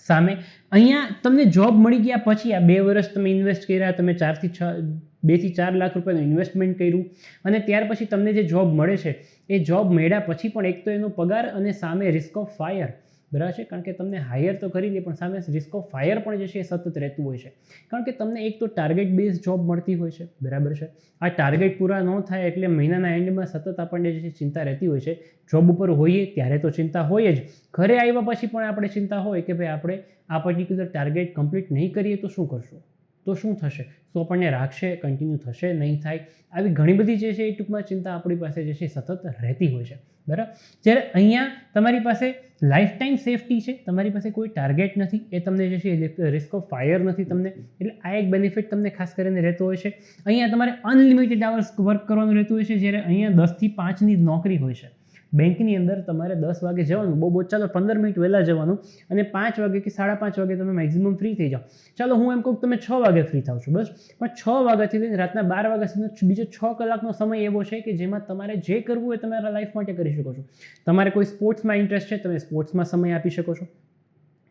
સામે અહીંયા તમને જોબ મળી ગયા પછી આ 2 વર્ષ તમે ઇન્વેસ્ટ કર્યા, તમે 2 થી 4 લાખ રૂપિયાનું ઇન્વેસ્ટમેન્ટ કર્યું, અને ત્યાર પછી તમને જે જોબ મળે છે એ જોબ મળ્યા પછી પણ એક તો એનો પગાર અને સામે રિસ્ક ઓફ ફાયર, બરાબર છે. કારણ કે તમને હાયર તો કરી દે પણ સામે રિસ્ક ઓફ ફાયર પણ જે છે એ સતત રહેતું હોય છે. કારણ કે તમને એક તો ટાર્ગેટ બેઝ જોબ મળતી હોય છે, બરાબર છે. આ ટાર્ગેટ પૂરા ન થાય એટલે મહિનાના એન્ડમાં સતત આપણને જે છે ચિંતા રહેતી હોય છે. જોબ ઉપર હોઈએ ત્યારે તો ચિંતા હોય જ, ઘરે આવ્યા પછી પણ આપણે ચિંતા હોય કે ભાઈ આપણે આ પર્ટિક્યુલર ટાર્ગેટ કમ્પ્લીટ નહીં કરીએ તો શું કરશું, તો શું થશે, તો આપણને રાખશે, કન્ટિન્યુ થશે, નહીં થાય, આવી ઘણી બધી જે છે એ ટૂંકમાં ચિંતા આપણી પાસે જે છે સતત રહેતી હોય છે, બરાબર. જ્યારે અહીંયા તમારી પાસે લાઈફ ટાઈમ સેફટી છે, તમારી પાસે કોઈ ટાર્ગેટ નથી, એ તમને જે છે રિસ્ક ઓફ ફાયર નથી તમને, એટલે આ એક બેનિફિટ તમને ખાસ કરીને રહેતો હોય છે. અહીંયા તમારે અનલિમિટેડ આવર્સ વર્ક કરવાનું રહેતું હોય છે, જ્યારે અહીંયા 10 થી 5ની નોકરી હોય છે. બેંકની અંદર તમારે 10 વાગે જવાનું, બહુ ચાલો 15 મિનિટ વહેલા જવાનું, અને 5 વાગે કે 5:30 વાગે તમે મેક્ઝિમમ ફ્રી થઈ જાઓ. ચાલો હું એમ કહું તમે 6 વાગે ફ્રી થાવ છો બસ, પણ 6 વાગ્યાથી લઈને રાતના 12 વાગ્યા સુધી બીજો 6 કલાકનો સમય એવો છે કે જેમાં તમારે જે કરવું હોય તમારા લાઈફ માટે કરી શકો છો. તમારે કોઈ સ્પોર્ટ્સમાં ઇન્ટરેસ્ટ છે, તમે સ્પોર્ટ્સમાં સમય આપી શકો છો.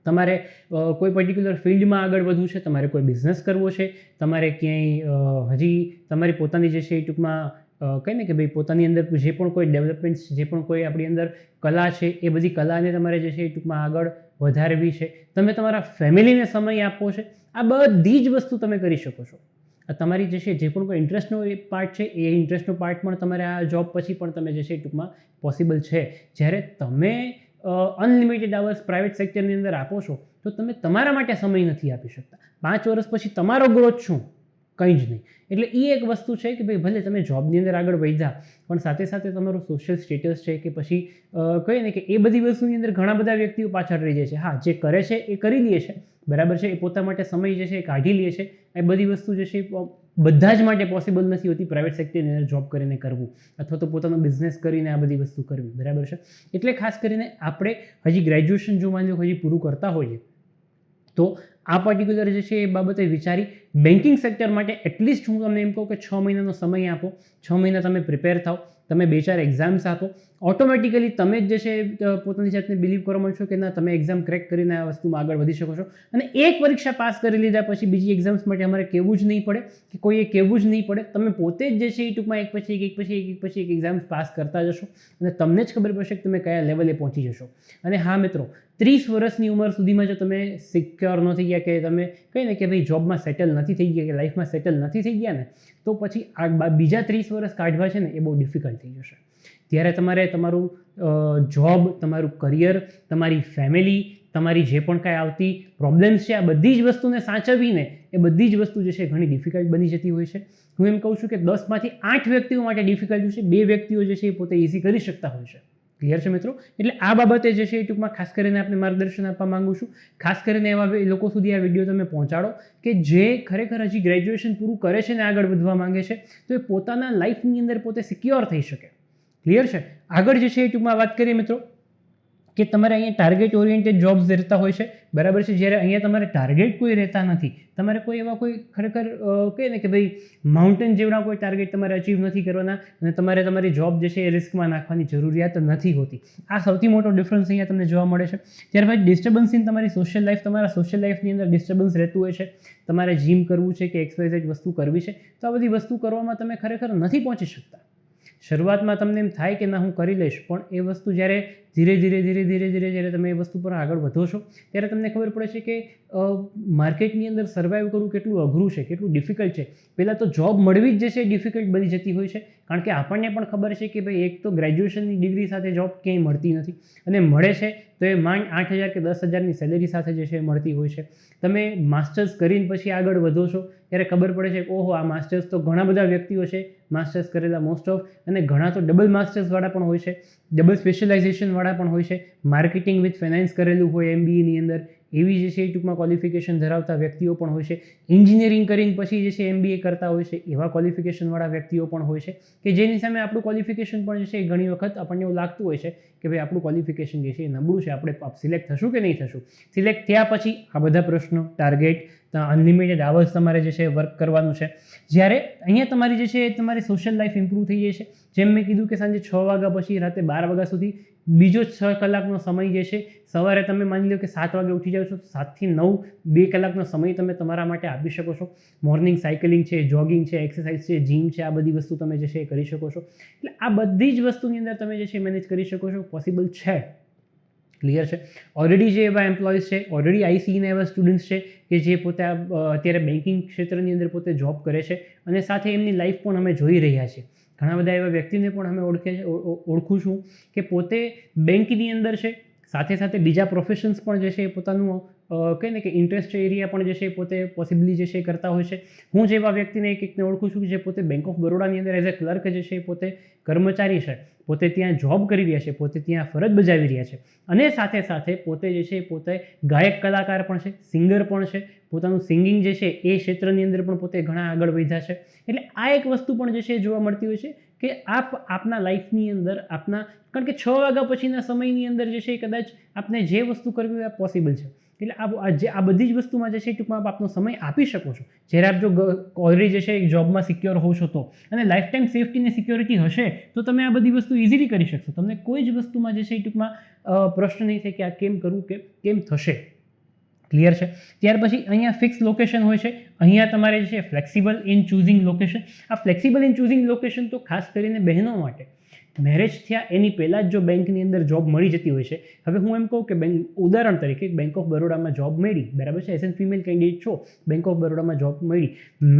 તમારે કોઈ પર્ટિક્યુલર ફિલ્ડમાં આગળ વધવું છે, તમારે કોઈ બિઝનેસ કરવો છે, તમારે ક્યાંય હજી તમારી પોતાની જે છે એ ટૂંકમાં કહે ને કે ભાઈ પોતાની અંદર જે પણ કોઈ ડેવલપમેન્ટ્સ, જે પણ કોઈ આપણી અંદર કલા છે એ બધી કલાને તમારે જે છે એ ટૂંકમાં આગળ વધારવી છે, તમે તમારા ફેમિલીને સમય આપવો છે, આ બધી જ વસ્તુ તમે કરી શકો છો. તમારી જે છે જે પણ કોઈ ઇન્ટરેસ્ટનો પાર્ટ છે એ ઇન્ટરેસ્ટનો પાર્ટ પણ તમારે આ જોબ પછી પણ તમે જે છે એ ટૂંકમાં પોસિબલ છે. જ્યારે તમે અનલિમિટેડ આવર્સ પ્રાઇવેટ સેક્ટરની અંદર આપો છો તો તમે તમારા માટે સમય નથી આપી શકતા. 5 વર્ષ પછી તમારો ગ્રોથ શું, કંઈ જ નહીં. એટલે એ એક વસ્તુ છે કે ભાઈ ભલે તમે જોબની અંદર આગળ વધ્યા પણ સાથે સાથે તમારું સોશિયલ સ્ટેટસ છે કે પછી કહીએ ને કે એ બધી વસ્તુની અંદર ઘણા બધા વ્યક્તિઓ પાછળ રહી જાય છે. હા, જે કરે છે એ કરી લે છે, બરાબર છે, એ પોતા માટે સમય જે છે એ કાઢી લે છે. એ બધી વસ્તુ જે છે બધા જ માટે પોસિબલ નથી હોતી પ્રાઇવેટ સેક્ટરની અંદર જોબ કરીને કરવું, અથવા તો પોતાનો બિઝનેસ કરીને આ બધી વસ્તુ કરવી, બરાબર છે. એટલે ખાસ કરીને આપણે હજી ગ્રેજ્યુએશન જો માની લો હજી પૂરું કરતા હોઈએ તો આ પર્ટિક્યુલર જે છે એ બાબતે વિચારી બેન્કિંગ સેક્ટર માટે એટલીસ્ટ હું તમને એમ કહું કે 6 મહિનાનો સમય આપો. 6 મહિના તમે પ્રિપેર થાઓ, તમે 2-4 એક્ઝામ્સ આપો, ઓટોમેટિકલી તમે જ જે છે પોતાની જાતને બિલીવ કરવા માંડશો કે ના તમે એક્ઝામ ક્રેક કરીને આ વસ્તુમાં આગળ વધી શકો છો. અને એક પરીક્ષા પાસ કરી લીધા પછી બીજી એક્ઝામ્સ માટે અમારે કહેવું જ નહીં પડે કે કોઈએ કહેવું જ નહીં પડે. તમે પોતે જ જે છે એ ટૂંકમાં એક પછી એક એક્ઝામ્સ પાસ કરતા જશો અને તમને જ ખબર પડશે કે તમે કયા લેવલે પહોંચી જશો. અને હા મિત્રો, 30 વર્ષની ઉંમર સુધીમાં જો તમે સિક્યોર ન થઈ ગયા, કે તમે કહી ને કે ભાઈ જોબમાં સેટલ નથી થઈ ગયા, કે લાઈફમાં સેટલ નથી થઈ ગયા ને, તો પછી આ બીજા 30 વર્ષ કાઢવા છે ને એ બહુ ડિફિકલ્ટ થઈ જશે. ત્યારે તમારે તમારું જોબ, તમારું કરિયર, તમારી ફેમિલી, તમારી જે પણ કાંઈ આવતી પ્રોબ્લેમ્સ છે, આ બધી જ વસ્તુને સાચવીને એ બધી જ વસ્તુ જે છે ઘણી ડિફિકલ્ટ બની જતી હોય છે. હું એમ કહું છું કે 10માંથી 8 વ્યક્તિઓ માટે ડિફિકલ્ટ છે, 2 વ્યક્તિઓ જે છે એ પોતે ઇઝી કરી શકતા હોય છે. ક્લિયર છે મિત્રો? એટલે આ બાબતે જે છે એ ટૂંકમાં ખાસ કરીને આપણે માર્ગદર્શન આપવા માંગુ છું. ખાસ કરીને એવા લોકો સુધી આ વિડીયો તમે પહોંચાડો કે જે ખરેખર હજી ગ્રેજ્યુએશન પૂરું કરે છે ને આગળ વધવા માંગે છે, તો એ પોતાના લાઈફની અંદર પોતે સિક્યોર થઈ શકે. ક્લિયર છે? આગળ જે છે એ ટૂંકમાં વાત કરીએ મિત્રો કે તમારે અહીંયા ટાર્ગેટ ઓરિએન્ટેડ જોબ્સ રહેતા હોય છે, બરાબર છે. જ્યારે અહીંયા તમારે ટાર્ગેટ કોઈ રહેતા નથી, તમારે કોઈ એવા કોઈ ખરેખર કહે ને કે ભાઈ માઉન્ટેન જેવડા કોઈ ટાર્ગેટ તમારે અચીવ નથી કરવાના અને તમારે તમારી જોબ જે છે એ રિસ્કમાં નાખવાની જરૂરિયાત નથી હોતી. આ સૌથી મોટો ડિફરન્સ અહીંયા તમને જોવા મળે છે. ત્યારબાદ ડિસ્ટર્બન્સ ઇન તમારી સોશિયલ લાઈફ, તમારા સોશિયલ લાઈફની અંદર ડિસ્ટર્બન્સ રહેતું હોય છે. તમારે જીમ કરવું છે કે XYZ વસ્તુ કરવી છે, તો આ બધી વસ્તુ કરવામાં તમે ખરેખર નથી પહોંચી શકતા. શરૂઆતમાં તમને એમ થાય કે ના હું કરી લઈશ, પણ એ વસ્તુ જ્યારે ધીરે ધીરે જ્યારે તમે એ વસ્તુ પર આગળ વધો છો ત્યારે તમને ખબર પડે છે કે માર્કેટની અંદર સર્વાઈવ કરવું કેટલું અઘરું છે, કેટલું ડિફિકલ્ટ છે. પહેલાં તો જોબ મળવી જ જે છે ડિફિકલ્ટ બની જતી હોય છે, કારણ કે આપણને પણ ખબર છે કે ભાઈ એક તો ગ્રેજ્યુએશનની ડિગ્રી સાથે જોબ ક્યાંય મળતી નથી, અને મળે છે તો એ માંડ 8,000 કે 10,000ની સેલેરી સાથે જે છે મળતી હોય છે. તમે માસ્ટર્સ કરીને પછી આગળ વધો છો ત્યારે ખબર પડે છે કે ઓહો, આ માસ્ટર્સ તો ઘણા બધા વ્યક્તિઓ છે માસ્ટર્સ કરેલા મોસ્ટ ઓફ, અને ઘણા તો ડબલ માસ્ટર્સવાળા પણ હોય છે, ડબલ સ્પેશિયલાઇઝેશનવાળા પણ હોય છે, માર્કેટિંગ વિથ ફાઇનાન્સ કરેલું હોય MBAની અંદર, એવી જે છે એ ટૂંકમાં ક્વોલિફિકેશન ધરાવતા વ્યક્તિઓ પણ હોય છે. એન્જિનિયરિંગ કરીને પછી જે છે MBA કરતા હોય છે એવા ક્વોલિફિકેશનવાળા વ્યક્તિઓ પણ હોય છે, કે જેની સામે આપણું ક્વોલિફિકેશન પણ જે છે એ ઘણી વખત આપણને એવું લાગતું હોય છે કે ભાઈ આપણું ક્વોલિફિકેશન જે છે એ નબળું છે, આપણે સિલેક્ટ થશું કે નહીં થશું. સિલેક્ટ થયા પછી આ બધા પ્રશ્નો, ટાર્ગેટ, અનલિમિટેડ આવર્સ તમારે જે છે વર્ક કરવાનું છે. જ્યારે અહીંયા તમારી જે છે તમારી સોશિયલ લાઈફ ઇમ્પ્રૂવ થઈ જાય છે. જેમ મેં કીધું કે સાંજે 6 વાગ્યા પછી રાતે 12 વાગ્યા સુધી બીજો 6 કલાકનો સમય જે છે, સવારે તમે માની લો કે 7 વાગે ઉઠી જાઓ છો, 7 થી 9 2 કલાકનો સમય તમે તમારા માટે આપી શકો છો. મોર્નિંગ સાયકલિંગ છે, જોગિંગ છે, એક્સરસાઇઝ છે, જીમ છે, આ બધી વસ્તુ તમે જે છે એ કરી શકો છો. એટલે આ બધી જ વસ્તુની અંદર તમે જે છે મેનેજ કરી શકો છો, પોસિબલ છે. ક્લિયર છે? ઓલરેડી જે એવા એમ્પ્લોઈઝ છે, ઓલરેડી આઈસીઈના એવા સ્ટુડન્ટ્સ છે કે જે પોતે અત્યારે બેન્કિંગ ક્ષેત્રની અંદર પોતે જોબ કરે છે, અને સાથે એમની લાઈફ પણ અમે જોઈ રહ્યા છીએ. ઘણા બધા એવા વ્યક્તિને પણ અમે ઓળખું છું કે પોતે બેંકની અંદર છે, સાથે સાથે બીજા પ્રોફેશન્સ પણ જે છે એ પોતાનું કહે ને કે ઇન્ટરેસ્ટ એરિયા પણ જે છે એ પોતે પોસિબલી જે છે એ કરતા હોય છે. હું જેવા વ્યક્તિને એકને ઓળખું છું જે પોતે બેંક ઓફ બરોડાની અંદર એઝ એ ક્લર્ક જે છે એ પોતે કર્મચારી છે, પોતે ત્યાં જોબ કરી રહ્યા છે, પોતે ત્યાં ફરજ બજાવી રહ્યા છે, અને સાથે સાથે પોતે જે છે પોતે ગાયક કલાકાર પણ છે, સિંગર પણ છે, પોતાનું સિંગિંગ જે છે એ ક્ષેત્રની અંદર પણ પોતે ઘણા આગળ વધ્યા છે. એટલે આ એક વસ્તુ પણ જે છે જોવા મળતી હોય છે કે આપના લાઈફની અંદર કારણ કે 6 વાગ્યા પછીના સમયની અંદર જે છે કદાચ આપને જે વસ્તુ કરવી હોય આ પોસિબલ છે. એટલે આ બધી જ વસ્તુમાં જે છે ટૂંકમાં આપનો સમય આપી શકો છો. જ્યારે આપ જો ઓલરેડી જે છે જોબમાં સિક્યોર હોવ છો તો, અને લાઈફ ટાઈમ સેફ્ટી અને સિક્યોરિટી હશે તો તમે આ બધી વસ્તુ ઇઝીલી કરી શકશો. તમને કોઈ જ વસ્તુમાં જે છે એ ટૂંકમાં પ્રશ્ન નહીં થાય કે આ કેમ કરવું કે કેમ થશે. ક્લિયર છે? ત્યાર પછી અહીંયા ફિક્સ લોકેશન હોય છે. અહીંયા તમારે જે છે ફ્લેક્સિબલ ઇન ચૂઝિંગ લોકેશન. આ ફ્લેક્સિબલ ઇન ચૂઝિંગ લોકેશન તો ખાસ કરીને બહેનો માટે, મેરેજ થયા એની પહેલાં જ જો બેંકની અંદર જોબ મળી જતી હોય છે. હવે હું એમ કહું કે ઉદાહરણ તરીકે બેંક ઓફ બરોડામાં જોબ મળી, બરાબર છે, એઝ એન ફિમેલ કેન્ડિડેટ છો, બેંક ઓફ બરોડામાં જોબ મળી,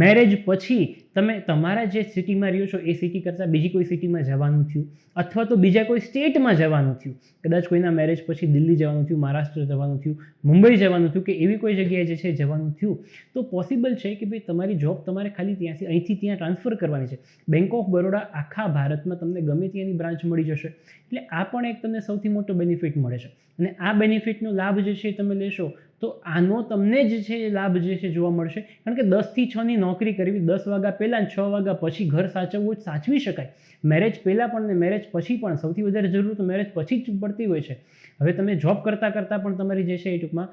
મેરેજ પછી તમે તમારા જે સિટીમાં રહ્યો છો એ સિટી કરતાં બીજી કોઈ સિટીમાં જવાનું થયું, અથવા તો બીજા કોઈ સ્ટેટમાં જવાનું થયું, કદાચ કોઈના મેરેજ પછી દિલ્હી જવાનું થયું, મહારાષ્ટ્ર જવાનું થયું, મુંબઈ જવાનું થયું, કે એવી કોઈ જગ્યાએ જે છે જવાનું થયું, તો પોસિબલ છે કે ભાઈ તમારી જોબ તમારે ખાલી અહીંથી ત્યાં ટ્રાન્સફર કરવાની છે. બેંક ઓફ બરોડા આખા ભારતમાં તમને ગમે ત્યાંની બ્રાન્ચ મળી જશે. એટલે આ પણ એક તમને સૌથી મોટો બેનિફિટ મળે છે, અને આ બેનિફિટનો લાભ જે છે તમે લેશો તો આનો તમને જ છે લાભ જે છે જોવા મળશે, કારણ કે 10 થી 6ની નોકરી કરવી, 10 વાગ્યા પહેલાં 6 વાગ્યા પછી ઘર સાચવવું હોય સાચવી શકાય. મેરેજ પહેલાં પણ ને મેરેજ પછી પણ સૌથી વધારે જરૂર તો મેરેજ પછી જ પડતી હોય છે. હવે તમે જોબ કરતાં પણ તમારી જે છે એ ટૂંકમાં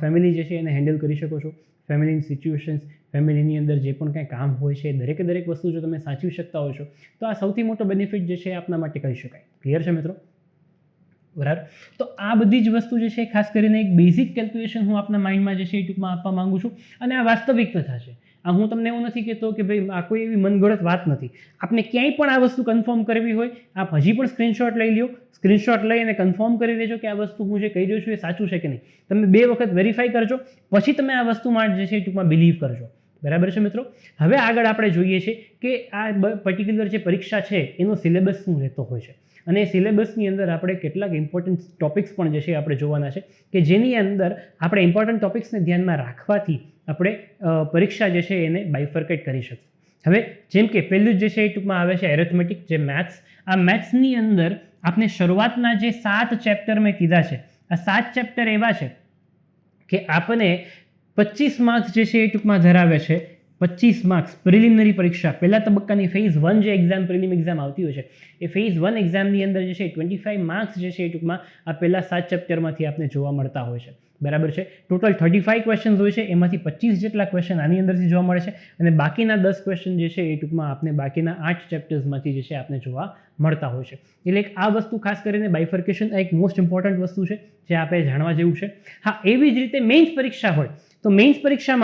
ફેમિલી જે છે એને હેન્ડલ કરી શકો છો. ફેમિલીની સિચ્યુએશન્સ, ફેમિલીની અંદર જે પણ કાંઈ કામ હોય છે દરેક વસ્તુ જો તમે સાચવી શકતા હો છો તો આ સૌથી મોટો બેનિફિટ જે છે આપના માટે કહી શકાય. ક્લિયર છે મિત્રો? બરાબર. તો આ બધી જ વસ્તુ જે છે ખાસ કરીને એક બેઝિક કેલ્ક્યુલેશન હું આપના માઇન્ડમાં જે છે એ ટૂંકમાં આપવા માંગુ છું, અને આ વાસ્તવિકતા છે. આ હું તમને એવું નથી કહેતો કે ભાઈ આ કોઈ એવી મનગઢત વાત નથી. આપને ક્યાંય પણ આ વસ્તુ કન્ફર્મ કરવી હોય, આપ હજી પણ સ્ક્રીનશોટ લઈ લો, સ્ક્રીનશોટ લઈ અને કન્ફર્મ કરી લેજો કે આ વસ્તુ હું જે કહી રહ્યો છું એ સાચું છે કે નહીં. તમે 2 વખત વેરીફાઈ કરજો, પછી તમે આ વસ્તુમાં જે છે એ ટૂંકમાં બિલીવ કરજો. બરાબર છે મિત્રો? હવે આગળ આપણે જોઈએ છે કે આ પર્ટિક્યુલર જે પરીક્ષા છે એનો સિલેબસ શું રહેતો હોય છે, અને એ સિલેબસની અંદર આપણે કેટલાક ઇમ્પોર્ટન્ટ ટોપિક્સ પણ જે છે આપણે જોવાના છે કે જેની અંદર આપણે ઇમ્પોર્ટન્ટ ટોપિક્સને ધ્યાનમાં રાખવાથી આપણે પરીક્ષા જે છે એને બાયફર્કેટ કરી શકીએ. હવે જેમ કે પહેલું જે છે એ ટૂંકમાં આવે છે એરેથમેટિક, જે મેથ્સ. આ મેથ્સની અંદર આપણે શરૂઆતના જે 7 ચેપ્ટર મેં કીધા છે, આ 7 ચેપ્ટર એવા છે કે આપણને 25 માર્ક્સ જે છે એ ટૂંકમાં ધરાવે છે. 25 માર્ક્સ પ્રિલિમિનરી પરીક્ષા, પહેલા તબક્કાની ફેઝ 1 જે એક્ઝામ, પ્રિલિમ એક્ઝામ આવતી હોય છે એ ફેઝ 1 એક્ઝામની અંદર જે છે 25 માર્ક્સ જે છે એ ટૂંકમાં આ પહેલા 7 ચેપ્ટરમાંથી આપને જોવા મળતા હોય છે. બરાબર છે? ટોટલ 35 ક્વેશ્ચન્સ હોય છે, એમાંથી 25 જેટલા ક્વેશ્ચન આની અંદરથી જોવા મળે છે, અને બાકીના 10 ક્વેશ્ચન જે છે એ ટૂંકમાં આપને બાકીના 8 ચેપ્ટર્સમાંથી જે છે આપને જોવા મળતા હોય છે. એટલે આ વસ્તુ ખાસ કરીને બાયફર્કેશન એક મોસ્ટ ઇમ્પોર્ટન્ટ વસ્તુ છે જે આપણે જાણવા જેવું છે. હા, એવી જ રીતે મેઇન્સ પરીક્ષા હોય તો મેઇન્સ પરીક્ષા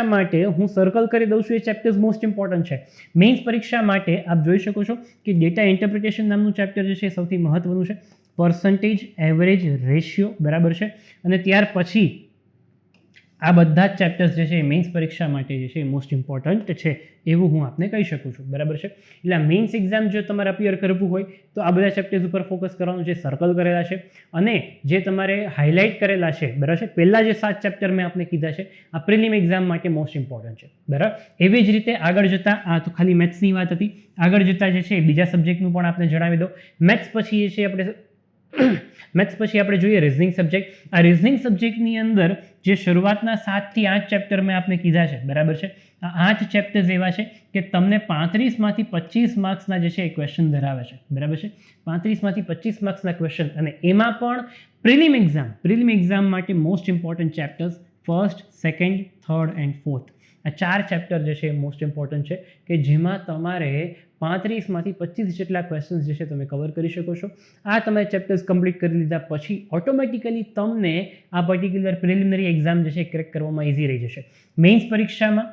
માટે હું સર્કલ કરી દઉં છું, એ ચેપ્ટર્સ મોસ્ટ ઇમ્પોર્ટન્ટ છે. મેઇન્સ પરીક્ષા માટે આપ જોઈ શકો છો કે ડેટા ઇન્ટરપ્રિટેશન નામનું ચેપ્ટર જે છે એ સૌથી મહત્વનું છે. પર્સન્ટેજ, એવરેજ, રેશિયો, બરાબર છે, અને ત્યાર પછી આ બધા જ ચેપ્ટર્સ જે છે એ મેઇન્સ પરીક્ષા માટે જે છે એ મોસ્ટ ઇમ્પોર્ટન્ટ છે એવું હું આપને કહી શકું છું. બરાબર છે? એટલે આ મેઇન્સ એક્ઝામ જો તમારે અપિયર કરવું હોય તો આ બધા ચેપ્ટર્સ ઉપર ફોકસ કરવાનું, જે સર્કલ કરેલા છે અને જે તમારે હાઇલાઇટ કરેલા છે. બરાબર છે? પહેલા જે 7 ચેપ્ટર મેં આપને કીધા છે આ પ્રિલિમ એક્ઝામ માટે મોસ્ટ ઇમ્પોર્ટન્ટ છે. બરાબર? એવી જ રીતે આગળ જતાં, આ તો ખાલી મેથ્સની વાત હતી, આગળ જતાં જે છે બીજા સબ્જેક્ટનું પણ આપને જણાવી દો. મેથ્સ પછી જે છે આપણે જોઈએ રિઝનિંગ સબ્જેક્ટ. આ રિઝનિંગ સબ્જેક્ટની અંદર જે શરૂઆતના 7 થી 8 ચેપ્ટર મેં આપને કીધા છે. બરાબર છે? આ 8 ચેપ્ટર્સ એવા છે કે તમને 35 માંથી 25 માર્ક્સના જે છે એ ક્વેશ્ચન ધરાવે છે. બરાબર છે? 35 માંથી 25 માર્ક્સના ક્વેશ્ચન, અને એમાં પણ પ્રિલિમ એક્ઝામ માટે most important chapters 1st, 2nd, 3rd and 4th. આ 4 ચેપ્ટર જે છે એ મોસ્ટ ઇમ્પોર્ટન્ટ છે કે જેમાં તમારે 35 માંથી 25 જેટલા ક્વેશ્ચન્સ જે છે તમે કવર કરી શકો છો. આ તમે ચેપ્ટર્સ કમ્પ્લીટ કરી લીધા પછી ઓટોમેટિકલી તમને આ પર્ટિક્યુલર પ્રિલિમિનરી એક્ઝામ જે છે ક્રેક કરવામાં ઇઝી રહી જશે. મેઇન્સ પરીક્ષામાં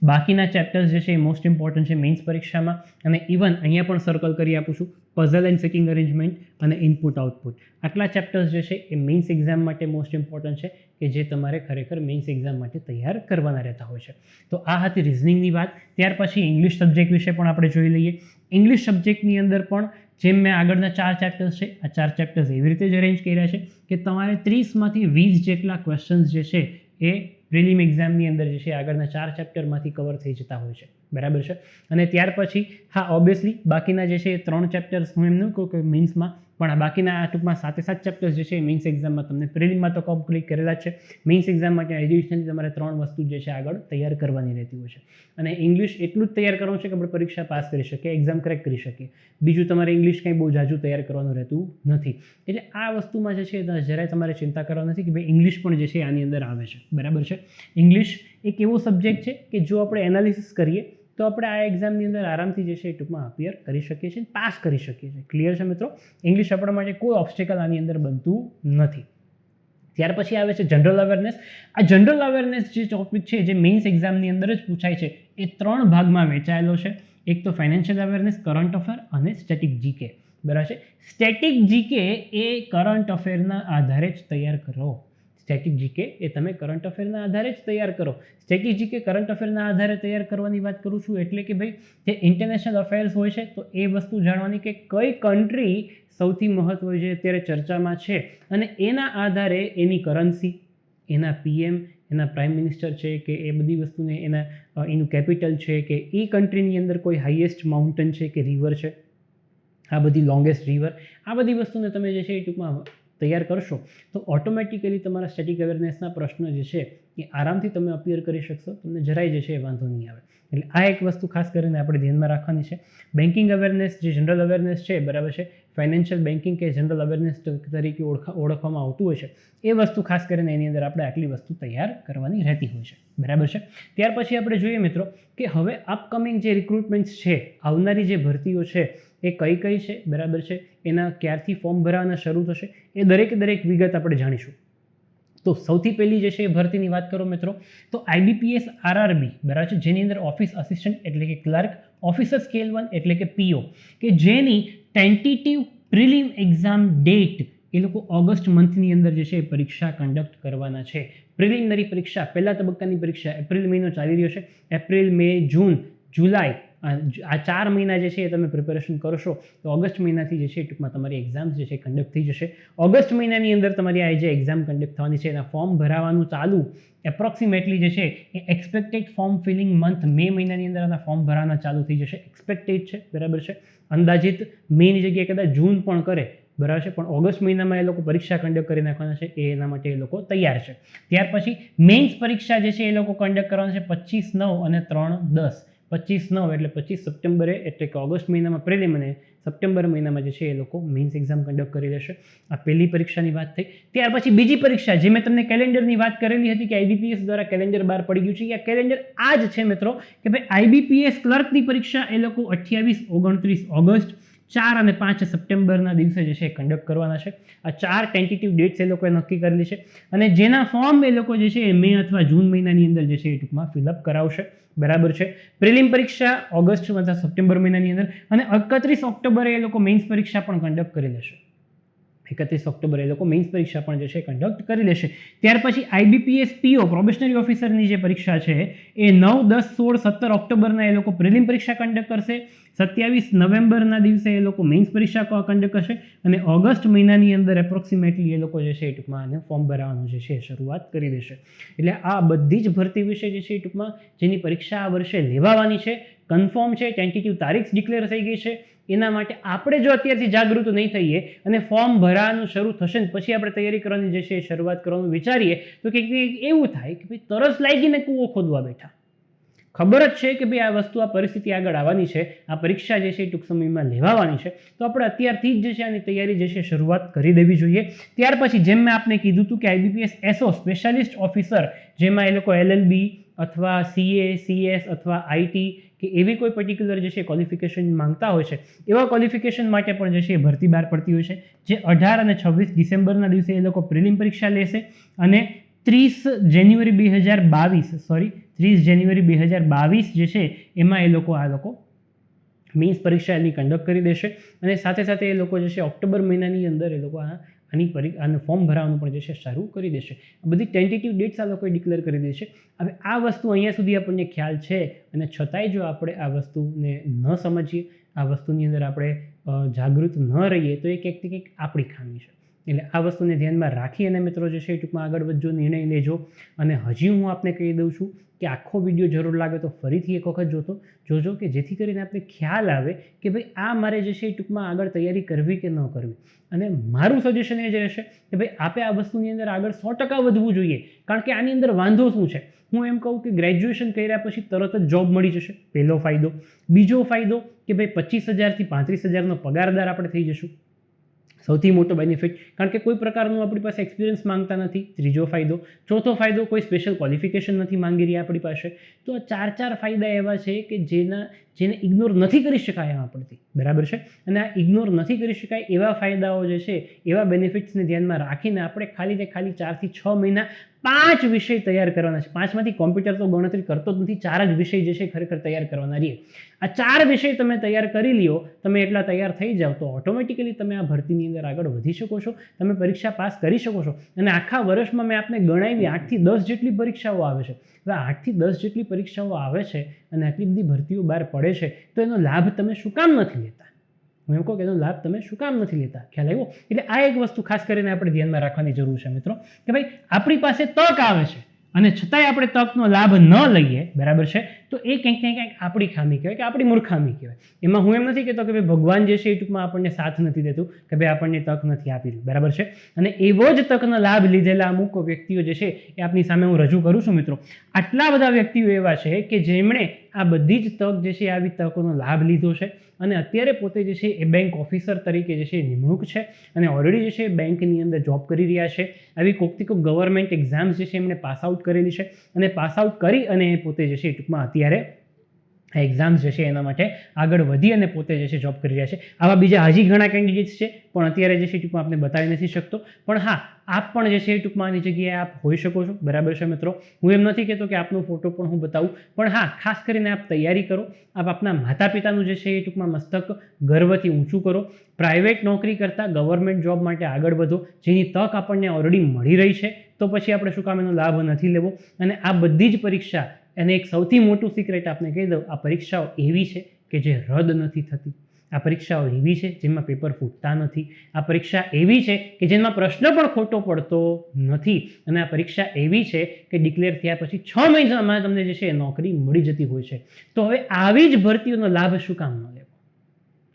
બાકીના ચેપ્ટર્સ જે છે એ મોસ્ટ ઇમ્પોર્ટન્ટ છે મેઇન્સ પરીક્ષામાં, અને ઇવન અહીંયા પણ સર્કલ કરી આપું છું, પઝલ એન્ડ સેટિંગ અરેન્જમેન્ટ અને ઇનપુટ આઉટપુટ. આટલા ચેપ્ટર્સ જે છે એ મેઇન્સ એક્ઝામ માટે મોસ્ટ ઇમ્પોર્ટન્ટ છે કે જે તમારે ખરેખર મેઇન્સ એક્ઝામ માટે તૈયાર કરવાના રહેતા હોય છે. તો આ હતી રિઝનિંગની વાત. ત્યાર પછી ઇંગ્લિશ સબ્જેક્ટ વિશે પણ આપણે જોઈ લઈએ. ઇંગ્લિશ સબ્જેક્ટની અંદર પણ જેમ મેં આગળના 4 ચેપ્ટર્સ છે, આ 4 ચેપ્ટર્સ એવી રીતે જ અરેન્જ કર્યા છે કે તમારે 30 માંથી 20 જેટલા ક્વેશ્ચન્સ જે છે એ પ્રિલિમ એક્ઝામની અંદર જે છે આગળના 4 ચેપ્ટરમાંથી કવર થઈ જતા હોય છે. બરાબર છે? અને ત્યાર પછી હા ઓબ્વિયસલી બાકીના જે છે એ 3 ચેપ્ટર્સ હું એમ ન કહું કે મેઇન્સમાં, પણ આ બાકીના ટૂંકમાં 7 ચેપ્ટર્સ જે છે મેઇન્સ એક્ઝામમાં તમને પ્રિલિમમાં તો કમ્પ્લીટ કરેલા જ છે. મેઇન્સ એક્ઝામ માટે એડિશનલી તમારે 3 વસ્તુ જે છે આગળ તૈયાર કરવાની રહેતી હોય છે. અને ઇંગ્લિશ એટલું જ તૈયાર કરવાનું છે કે આપણે પરીક્ષા પાસ કરી શકીએ, એક્ઝામ ક્રેક કરી શકીએ. બીજું તમારે ઇંગ્લિશ કંઈ બહુ જાજુ તૈયાર કરવાનું રહેતું નથી. એટલે આ વસ્તુમાં જે છે જરાય તમારે ચિંતા કરવાની નથી કે ભાઈ ઇંગ્લિશ પણ જે છે આની અંદર આવે છે. બરાબર છે? ઇંગ્લિશ એક એવો સબ્જેક્ટ છે કે જો આપણે એનાલિસિસ કરીએ તો આપણે આ એક્ઝામની અંદર આરામથી જે છે એ ટૂંકમાં અપિયર કરી શકીએ છીએ, પાસ કરી શકીએ છીએ. ક્લિયર છે મિત્રો? ઇંગ્લિશ આપણા માટે કોઈ ઓબ્સ્ટેકલ આની અંદર બનતું નથી. ત્યાર પછી આવે છે જનરલ અવેરનેસ. આ જનરલ અવેરનેસ જે ટોપિક છે જે મેઇન્સ એક્ઝામની અંદર જ પૂછાય છે એ 3 ભાગમાં વહેંચાયેલો છે. એક તો ફાઇનાન્શિયલ અવેરનેસ, કરંટ અફેર અને સ્ટેટિક જીકે. બરાબર છે? સ્ટેટિક જીકે એ કરંટ અફેરના આધારે જ તૈયાર કરો. સ્ટેટિક જીકે એ તમે કરંટ અફેરના આધારે જ તૈયાર કરો. સ્ટેટિક જીકે કરંટ અફેરના આધારે તૈયાર કરવાની વાત કરું છું એટલે કે ભાઈ જે ઇન્ટરનેશનલ અફેર્સ હોય છે તો એ વસ્તુ જાણવાની કે કઈ કન્ટ્રી સૌથી મહત્વ જે અત્યારે ચર્ચામાં છે અને એના આધારે એની કરન્સી, એના પીએમ, એના પ્રાઇમ મિનિસ્ટર છે કે એ બધી વસ્તુને એનું કેપિટલ છે કે એ કન્ટ્રીની અંદર કોઈ હાઈએસ્ટ માઉન્ટેન છે કે રિવર છે, આ બધી લોંગેસ્ટ રિવર, આ બધી વસ્તુને તમે જે છે એ ટૂંકમાં તૈયાર કરશો તો ઓટોમેટિકલી તમારા સ્ટેટિક અવેરનેસના પ્રશ્નો જે છે એ આરામથી તમે અપિયર કરી શકશો, તમને જરાય જે છે એ વાંધો નહીં આવે. એટલે આ એક વસ્તુ ખાસ કરીને આપણે ધ્યાનમાં રાખવાની છે. બેન્કિંગ અવેરનેસ જે જનરલ અવેરનેસ છે, બરાબર છે, ફાઇનાન્શિયલ બેન્કિંગ કે જનરલ અવેરનેસ તરીકે ઓળખવામાં આવતું હોય છે, એ વસ્તુ ખાસ કરીને એની અંદર આપણે આટલી વસ્તુ તૈયાર કરવાની રહેતી હોય છે, બરાબર છે. ત્યાર પછી આપણે જોઈએ મિત્રો કે હવે અપકમિંગ જે રિક્રુટમેન્ટ્સ છે, આવનારી જે ભરતીઓ છે એ કઈ કઈ છે, બરાબર છે, એના ક્યારથી ફોર્મ ભરવાના શરૂ થશે એ દરેક વિગત આપણે જાણીશું. તો સૌથી પહેલી જે છે એ ભરતીની વાત કરો મિત્રો તો IBPS RRB, બરાબર છે, જેની અંદર ઓફિસ અસિસ્ટન્ટ એટલે કે ક્લાર્ક, ઓફિસર સ્કેલ 1 એટલે કે PO, કે જેની ટેન્ટેટિવ પ્રિલિમ એક્ઝામ ડેટ એ લોકો ઓગસ્ટ મંથની અંદર જે છે એ પરીક્ષા કન્ડક્ટ કરવાના છે. પ્રિલિમિનરી પરીક્ષા, પહેલા તબક્કાની પરીક્ષા એપ્રિલ મહિનો ચાલી રહ્યો છે, એપ્રિલ, મે, જૂન, જુલાઈ, આ 4 મહિના જે છે એ તમે પ્રિપેરેશન કરશો તો ઓગસ્ટ મહિનાથી જે છે ટૂંકમાં તમારી એક્ઝામ્સ જે છે કન્ડક્ટ થઈ જશે. ઓગસ્ટ મહિનાની અંદર તમારી આ જે એક્ઝામ કન્ડક્ટ થવાની છે એના ફોર્મ ભરાવાનું ચાલુ એપ્રોક્સિમેટલી જે છે એ એક્સપેક્ટેડ ફોર્મ ફિલિંગ મંથ મે મહિનાની અંદર આના ફોર્મ ભરાવાના ચાલુ થઈ જશે. એક્સપેક્ટેડ છે, બરાબર છે, અંદાજિત મેની જગ્યાએ કદાચ જૂન પણ કરે, બરાબર છે, પણ ઓગસ્ટ મહિનામાં એ લોકો પરીક્ષા કન્ડક્ટ કરી નાખવાના છે, એના માટે એ લોકો તૈયાર છે. ત્યાર પછી મેઇન્સ પરીક્ષા જે છે એ લોકો કન્ડક્ટ કરવાના છે 25/9 અને 3/10. 25/9 એટલે 25 સપ્ટેમ્બરે એટલે કે ઓગસ્ટ મહિનામાં પ્રિલિમ અને સપ્ટેમ્બર મહિનામાં જે છે એ લોકો મેઇન્સ એક્ઝામ કન્ડક્ટ કરી લેશે. આ પહેલી પરીક્ષાની વાત થઈ. ત્યાર પછી બીજી પરીક્ષા જે મેં તમને કેલેન્ડરની વાત કરેલી હતી કે IBPS દ્વારા કેલેન્ડર બહાર પડી ગયું છે, આ કેલેન્ડર આ જ છે મિત્રો કે ભાઈ IBPS ક્લર્કની પરીક્ષા એ લોકો 28, 29 ઓગસ્ટ, 4 અને 5 સપ્ટેમ્બરના દિવસે જે છે કન્ડક્ટ કરવાના છે. આ 4 ટેન્ટેટિવ ડેટ્સ એ લોકોએ નક્કી કરેલી છે અને જેના ફોર્મ એ લોકો જે છે એ મે અથવા જૂન મહિનાની અંદર જે છે એ ટૂંકમાં ફિલઅપ કરાવશે, બરાબર છે. પ્રિલિમ પરીક્ષા ઓગસ્ટ અથવા સપ્ટેમ્બર મહિનાની અંદર અને 31 ઓક્ટોબરે એ લોકો મેઇન્સ પરીક્ષા પણ કન્ડક્ટ કરી લેશે. 31 ઓક્ટોબરે એ લોકો મેઇન્સ પરીક્ષા પણ જે છે કન્ડક્ટ કરી લેશે. ત્યાર પછી IBPS PO પ્રોબેશનરી ઓફિસરની જે પરીક્ષા છે એ 9, 10, 16, 17 ઓક્ટોબરના એ લોકો પ્રિલિમ પરીક્ષા કન્ડક્ટ કરશે. 27 નવેમ્બરના દિવસે એ લોકો મેઇન્સ પરીક્ષા કન્ડક્ટ કરશે અને ઓગસ્ટ મહિનાની અંદર એપ્રોક્સિમેટલી એ લોકો જે છે એ ટૂંકમાં આને ફોર્મ ભરવાનું જે છે શરૂઆત કરી દેશે. એટલે આ બધી જ ભરતી વિશે જે છે એ ટૂંકમાં જેની પરીક્ષા આ વર્ષે લેવાવાની છે, કન્ફર્મ છે, ટેન્ટેટિવ તારીખ ડિક્લેર થઈ ગઈ છે. એના માટે આપણે જો અત્યારથી જાગૃત નહીં થઈએ અને ફોર્મ ભરવાનું શરૂ થશે ને પછી આપણે તૈયારી કરવાની જે છે શરૂઆત કરવાનું વિચારીએ તો કંઈક એવું થાય કે ભાઈ તરસ લાગીને કૂવો ખોદવા બેઠા. ખબર જ છે કે ભાઈ આ વસ્તુ, આ પરિસ્થિતિ આગળ આવવાની છે, આ પરીક્ષા જે છે ટૂંક સમયમાં લેવાવાની છે, તો આપણે અત્યારથી જ જે છે આની તૈયારી જે છે શરૂઆત કરી દેવી જોઈએ. ત્યાર પછી જેમ મેં આપને કીધું હતું કે IBPS SO સ્પેશિયાલિસ્ટ ઓફિસર, જેમાં એ લોકો LLB અથવા CA, CS અથવા IT કે એવી કોઈ પર્ટિક્યુલર જે છે ક્વોલિફિકેશન માંગતા હોય છે, એવા ક્વોલિફિકેશન માટે પણ જે છે એ ભરતી બહાર પડતી હોય છે, જે 18 અને 26 ડિસેમ્બરના દિવસે એ લોકો પ્રિલિમ પરીક્ષા લેશે અને 30 જાન્યુઆરી 2022 જે છે એમાં એ લોકો મેઇન્સ પરીક્ષા એની કન્ડક્ટ કરી દેશે અને સાથે સાથે એ લોકો જે છે ઓક્ટોબર મહિનાની અંદર એ લોકો આનું ફોર્મ ભરવાનું પણ જે છે શરૂ કરી દેશે. આ બધી ટેન્ટેટિવ ડેટ્સ આ લોકોએ ડિક્લેર કરી દે છે. હવે આ વસ્તુ અહીંયા સુધી આપણને ખ્યાલ છે અને છતાંય જો આપણે આ વસ્તુને ન સમજીએ, આ વસ્તુની અંદર આપણે જાગૃત ન રહીએ તો એ ક્યાંક ને ક્યાંક આપણી ખામી છે. એટલે આ વસ્તુને ધ્યાનમાં રાખી અને મિત્રો જે છે એ ટૂંકમાં આગળ વધજો, નિર્ણય લેજો. અને હજી હું આપને કહી દઉં છું કે આખો વિડીયો જરૂર લાગે તો ફરીથી એક વખત જોજો કે જેથી કરીને આપણે ખ્યાલ આવે કે ભાઈ આ મારે જે છે એ ટૂંકમાં આગળ તૈયારી કરવી કે ન કરવી. અને મારું સજેશન એ જ રહેશે કે ભાઈ આપે આ વસ્તુની અંદર આગળ 100% વધવું જોઈએ. કારણ કે આની અંદર વાંધો શું છે, હું એમ કહું કે ગ્રેજ્યુએશન કર્યા પછી તરત જ જોબ મળી જશે, પહેલો ફાયદો. બીજો ફાયદો કે ભાઈ 25,000 થી 35,000નો પગારદાર આપણે થઈ જશું, સૌથી મોટો બેનિફિટ, કારણ કે કોઈ પ્રકારનું આપણી પાસે એક્સપિરિયન્સ માંગતા નથી. ત્રીજો ફાયદો. ચોથો ફાયદો, કોઈ સ્પેશિયલ ક્વોલિફિકેશન નથી માંગી રહી આપણી પાસે. તો આ 4 ફાયદા એવા છે કે જેને ઇગ્નોર નથી કરી શકાય એમ આપણથી, બરાબર છે. અને આ ઇગ્નોર નથી કરી શકાય એવા ફાયદાઓ જે છે, એવા બેનિફિટ્સને ધ્યાનમાં રાખીને આપણે ખાલી 4 થી 6 મહિના 5 વિષય તૈયાર કરવાના છે. 5માંથી કોમ્પ્યુટર તો ગણતરી કરતો જ નથી, 4 જ વિષય જે છે ખરેખર તૈયાર કરવાના રહીએ. આ 4 વિષય તમે તૈયાર કરી લ્યો, તમે એટલા તૈયાર થઈ જાઓ તો ઓટોમેટિકલી તમે આ ભરતીની અંદર આગળ વધી શકો છો, તમે પરીક્ષા પાસ કરી શકો છો. અને આખા વર્ષમાં મેં આપને ગણાવી 8 થી 10 જેટલી પરીક્ષાઓ આવે છે. હવે 8 થી 10 જેટલી પરીક્ષાઓ આવે છે અને આટલી બધી ભરતીઓ બહાર પડે છે, તો એનો લાભ તમે શું કામ નથી લેતા? હું એમ કહું કે એનો લાભ તમે શું કામ નથી લેતા? ખ્યાલ આવ્યો? એટલે આ એક વસ્તુ ખાસ કરીને આપણે ધ્યાનમાં રાખવાની જરૂર છે મિત્રો, કે ભાઈ આપણી પાસે તક આવે છે, અને છતાંય આપણે તકનો લાભ ન લઈએ, બરાબર છે, તો એ કંઈક ને કંઈક આપણી ખામી કહેવાય કે આપણી મૂર્ખામી કહેવાય. એમાં હું એમ નથી કહેતો કે ભાઈ ભગવાન જે છે એ ટૂંકમાં આપણને સાથ નથી દેતું, કે ભાઈ આપણને તક નથી આપી રહ્યું, બરાબર છે. અને એવો જ તકનો લાભ લીધેલા અમુક વ્યક્તિઓ જે છે એ આપની સામે હું રજૂ કરું છું મિત્રો. આટલા બધા વ્યક્તિઓ એવા છે કે જેમણે આ બધી જ તક જે છે આવી તકોનો લાભ લીધો છે અને અત્યારે પોતે જે છે એ બેંક ઓફિસર તરીકે જે છે એ નિમણૂક છે અને ઓલરેડી જે છે બેંકની અંદર જોબ કરી રહ્યા છે. આવી કોઈક ગવર્મેન્ટ એક્ઝામ્સ જે છે એમણે પાસ આઉટ કરેલી છે અને પાસ આઉટ કરી અને પોતે જે છે એ ટૂંકમાં અત્યારે આ એક્ઝામ્સ જે છે એના માટે આગળ વધી અને પોતે જે છે જોબ કરી રહ્યા છે. આવા બીજા હજી ઘણા કેન્ડિડેટ્સ છે પણ અત્યારે જે છે ટૂંકમાં આપને બતાવી નથી શકતો. પણ હા, આપ પણ જે છે ટૂંકમાં આની જગ્યાએ આપ હોઈ શકો છો, બરાબર છે મિત્રો. હું એમ નથી કહેતો કે આપનો ફોટો પણ હું બતાવું, પણ હા, ખાસ કરીને આપ તૈયારી કરો. આપ આપના માતા પિતાનું જે છે એ ટૂંકમાં મસ્તક ગર્વથી ઊંચું કરો. પ્રાઇવેટ નોકરી કરતાં ગવર્મેન્ટ જોબ માટે આગળ વધો, જેની તક આપણને ઓલરેડી મળી રહી છે. તો પછી આપણે શું કામ એનો લાભ નથી લેવો? અને આ બધી જ પરીક્ષા, અને એક સૌથી મોટું સિક્રેટ આપને કહી દઉં, આ પરીક્ષાઓ એવી છે કે જે રદ નથી થતી. આ પરીક્ષાઓ એવી છે જેમાં પેપર ફૂટતા નથી. આ પરીક્ષા એવી છે કે જેમાં પ્રશ્ન પણ ખોટો પડતો નથી. અને આ પરીક્ષા એવી છે કે ડિક્લેર થયા પછી 6 મહિનામાં તમને જે છે એ નોકરી મળી જતી હોય છે. તો હવે આવી જ ભરતીઓનો લાભ શું કામ ન લેવો?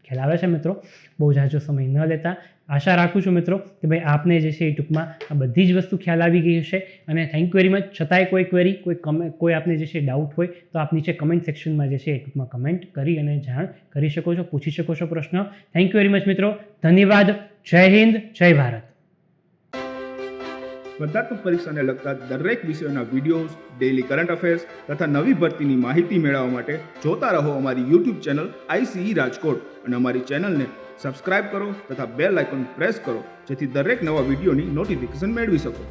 ખ્યાલ આવે છે મિત્રો? બહુ ઝાઝો સમય ન લેતા. આશા રાખું છું મિત્રો કે ભાઈ આપને જે છે એ ટૂંકમાં આ બધી જ વસ્તુ ખ્યાલ આવી ગઈ હશે. અને થેન્ક યુ વેરી મચ. છતાંય કોઈ ક્વેરી, કોઈ આપને જે છે ડાઉટ હોય તો આપ નીચે કમેન્ટ સેક્શનમાં જે છે એ ટૂંકમાં કમેન્ટ કરી અને જાણ કરી શકો છો, પૂછી શકો છો પ્રશ્ન. થેન્ક યુ વેરી મચ મિત્રો. ધન્યવાદ. જય હિન્દ, જય ભારત. સ્પર્ધાત્મક પરીક્ષાને લગતા દરેક વિષયોના વિડીયોઝ, ડેઇલી કરંટ અફેર્સ તથા નવી ભરતીની માહિતી મેળવવા માટે જોતા રહો અમારી YouTube ચેનલ ICE રાજકોટ અને અમારી ચેનલને સબસ્ક્રાઇબ કરો તથા બેલ આઇકોન પ્રેસ કરો, જેથી દરેક નવા વિડીયોની નોટિફિકેશન મેળવી શકો.